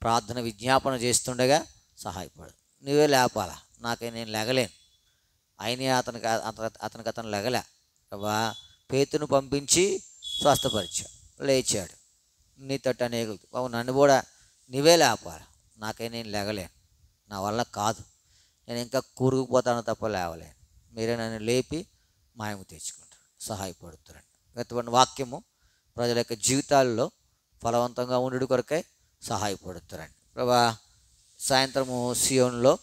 ప్రార్థన విజ్ఞాపన చేస్తుండగా సహాయపడు. నువ్వే లేపాలా, నాకై నేను లెగలేను. అయినా అతను లెగలే. బాబా, పేతును పంపించి స్వస్థపరిచాడు, లేచాడు. నీ తట్టు అనేకులు బాబు నన్ను కూడా నువ్వే లేపాలి. నాకై నేను లెగలేను, నా వల్ల కాదు, నేను ఇంకా కూరుకుపోతాను తప్ప లేవలేను. మీరే నన్ను లేపి మాయము తెచ్చుకుంటారు, సహాయపడుతారండి. ఇటువంటి వాక్యము ప్రజల యొక్క జీవితాల్లో ఫలవంతంగా ఉండు కొరకై సహాయపడుతారండి. ప్రభా, సాయంత్రము సియోన్లో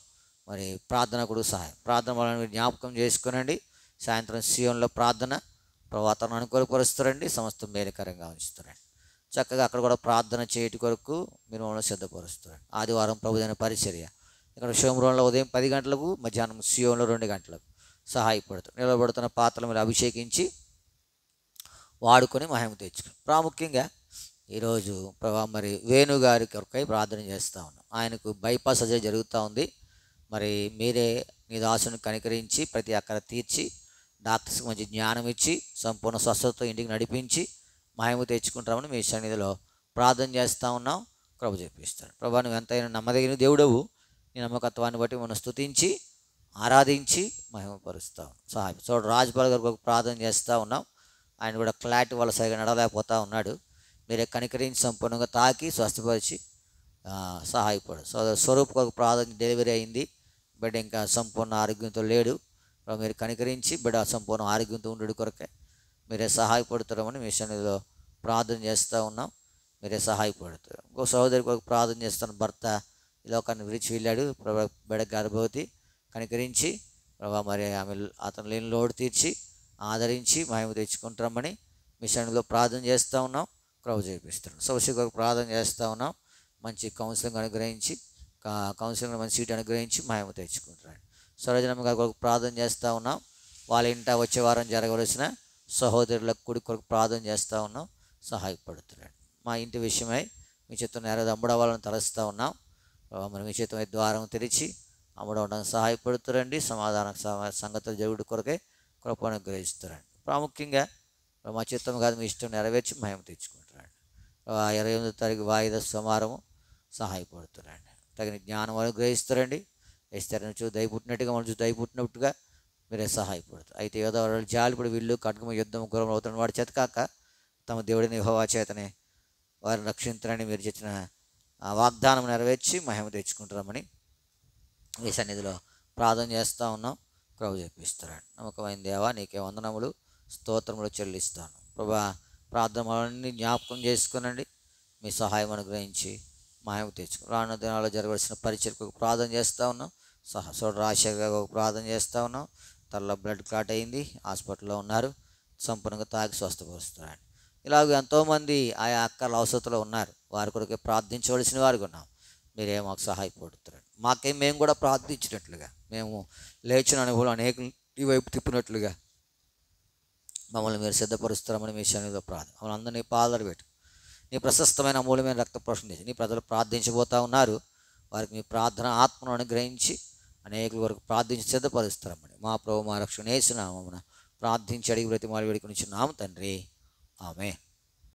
మరి ప్రార్థన కూడా ప్రార్థన వాళ్ళని జ్ఞాపకం చేసుకునండి. సాయంత్రం సియోన్లో ప్రార్థన ప్రభాతను అనుకూలపరుస్తారండి, సమస్తం మేలుకరంగా ఉంచుతారండి. చక్కగా అక్కడ కూడా ప్రార్థన చేయటి కొరకు మీరు మమ్మల్ని సిద్ధపరుస్తారండి. ఆదివారం ప్రభుదైన పరిచర్య ఇక్కడ షోమ్రోన్లో ఉదయం 10 గంటలకు, మధ్యాహ్నం సియోన్లో 2 గంటలకు సహాయపడుతారు. నిలబడుతున్న పాత్రలు మీరు అభిషేకించి వాడుకొని మహిమ తెచ్చుకుని. ప్రాముఖ్యంగా ఈరోజు ప్రభా మరి వేణుగారి కొరకై ప్రార్థన చేస్తూ ఉన్నాం. ఆయనకు బైపాస్ సర్జరీ జరుగుతూ ఉంది. మరి మీరే నీ దాసుని కనికరించి ప్రతి అక్కర తీర్చి డాక్టర్స్కి మంచి జ్ఞానం ఇచ్చి సంపూర్ణ స్వస్థతతో ఇంటికి నడిపించి మహిమ తెచ్చుకుంటామని మీ సన్నిధిలో ప్రార్థన చేస్తూ ఉన్నాం. కృప చూపిస్తాడు. ప్రభా నువ్వు ఎంతైనా నమ్మదగిన దేవుడవు. నీ నమ్మకత్వాన్ని బట్టి మనం స్తుతించి ఆరాధించి మహిమపరుస్తాం. సహాయం చూడ రాజుపాల్ గారికి ఒక ప్రార్థన చేస్తూ ఉన్నాం. ఆయన కూడా క్లాట్ వల్ల సరిగా నడలేకపోతూ ఉన్నాడు. మీరే కనికరించి సంపూర్ణంగా తాకి స్వస్థపరిచి సహాయపడు. స్వరూప్ కొరకు ప్రార్థన డెలివరీ అయింది. బిడ్డ ఇంకా సంపూర్ణ ఆరోగ్యంతో లేడు. మీరు కనికరించి బిడ్డ సంపూర్ణ ఆరోగ్యంతో ఉండడు కొరకే మీరే సహాయపడుతారమని మీ సన్నిధిలో ప్రార్థన చేస్తూ ఉన్నాం. మీరే సహాయపడతారు. ఇంకో సహోదరి కొరకు ప్రార్థన చేస్తాను. భర్త ఈ లోకాన్ని విడిచి వెళ్ళాడు. ప్రభా బిడ్డ గర్భవతి కనికరించి ప్రభా మరి ఆమె అతను లేని లోటు తీర్చి ఆదరించి మహిమ తెచ్చుకుంటామని మీ సన్నిధిలో ప్రార్థన చేస్తూ ఉన్నాం. కృప చేపిస్తాను. సౌశి కొరకు ప్రార్థన చేస్తూ ఉన్నాం. మంచి కౌన్సిలింగ్ అనుగ్రహించి కౌన్సిలింగ్ మంచి సీట్ అనుగ్రహించి మహిమ తెచ్చుకుంటారు. సరోజనమ్మ గారి కొరకు ప్రార్థన చేస్తూ ఉన్నాం. వాళ్ళ ఇంట వచ్చే వారం జరగవలసిన సహోదరులకు కుడి కొరకు ప్రార్థన చేస్తూ ఉన్నాం. సహాయపడుతున్నాడు. మా ఇంటి విషయమై మీ చేత నేరది అమ్ముడవాళ్ళని తలుస్తూ ఉన్నాం. మరి మీ చేత ద్వారం తెరిచి అమ్ముడవడానికి సహాయపడుతారండి. సమాధాన సంగతులు జరుగుడు కొరకే కృప అనుగ్రహిస్తారండి. ప్రాముఖ్యంగా మా చిత్తం కాదు మీ ఇష్టం నెరవేర్చి మహిమ తెచ్చుకుంటారండి. 28వ తారీఖు వాయిదా సమారము సహాయపడుతారండి. తగిన జ్ఞానం అనుగ్రహిస్తారండి. వేస్తారని చూ దయపుట్టినట్టుగా మనం చూసి దయపుట్టినట్టుగా మీరే సహాయపడతారు. అయితే యోధవాళ్ళు జాలిపడి వీళ్ళు ఖడ్గము యుద్ధం గురం అవుతున్న వాడి చేత కాక తమ దేవుడిని యెహోవా చేతనే వారిని రక్షించరని మీరు చేసిన వాగ్దానం నెరవేర్చి మహిమ తెచ్చుకుంటారమని మీ సన్నిధిలో ప్రార్థన చేస్తూ ఉన్నాం. కృప చేపిస్తారండి. నమ్మకమైన దేవా నీకే వందనములు స్తోత్రములు చెల్లిస్తాను. ప్రభా ప్రార్థనలన్నీ జ్ఞాపకం చేసుకునండి. మీ సహాయం అనుగ్రహించి మహిమ తెచ్చుకుని రానున్న దినాల్లో జరగవలసిన పరిచయకు ప్రార్థన చేస్తూ ఉన్నాం. రాజశేఖర్ ఒక ప్రార్థన చేస్తూ ఉన్నాం. తల్ల బ్లడ్ క్లాట్ అయింది, హాస్పిటల్లో ఉన్నారు. సంపూర్ణంగా తాగి స్వస్థపరుస్తున్నాడు. ఇలాగ ఎంతోమంది ఆయా అక్కల అవసరతలో ఉన్నారు. వారి కొరకే ప్రార్థించవలసిన వారికి ఉన్నాం. మీరే మాకు సహాయపడుతున్నారు. మేము కూడా ప్రార్థించినట్లుగా మేము లేచిన అనుభవం అనేకులు ఈ వైపు తిప్పినట్లుగా మమ్మల్ని మీరు సిద్ధపరుస్తారమని మీ సన్నిధిలో ప్రార్థన. మమ్మల్ని అందరినీ పాదలు పెట్టు నీ ప్రశస్తమైన అమూల్యమైన రక్త ప్రోషణ చేసి నీ ప్రజలు ప్రార్థించబోతూ ఉన్నారు. వారికి మీ ప్రార్థన ఆత్మను అనుగ్రహించి అనేకుల వరకు ప్రార్థించి సిద్ధపరుస్తారమ్మని మా ప్రభు మా రక్షణ యేసు నామమున ప్రార్థించి అడిగి బ్రతిమాలి వేడుకొని చున్నాము తండ్రి. ఆమేన్.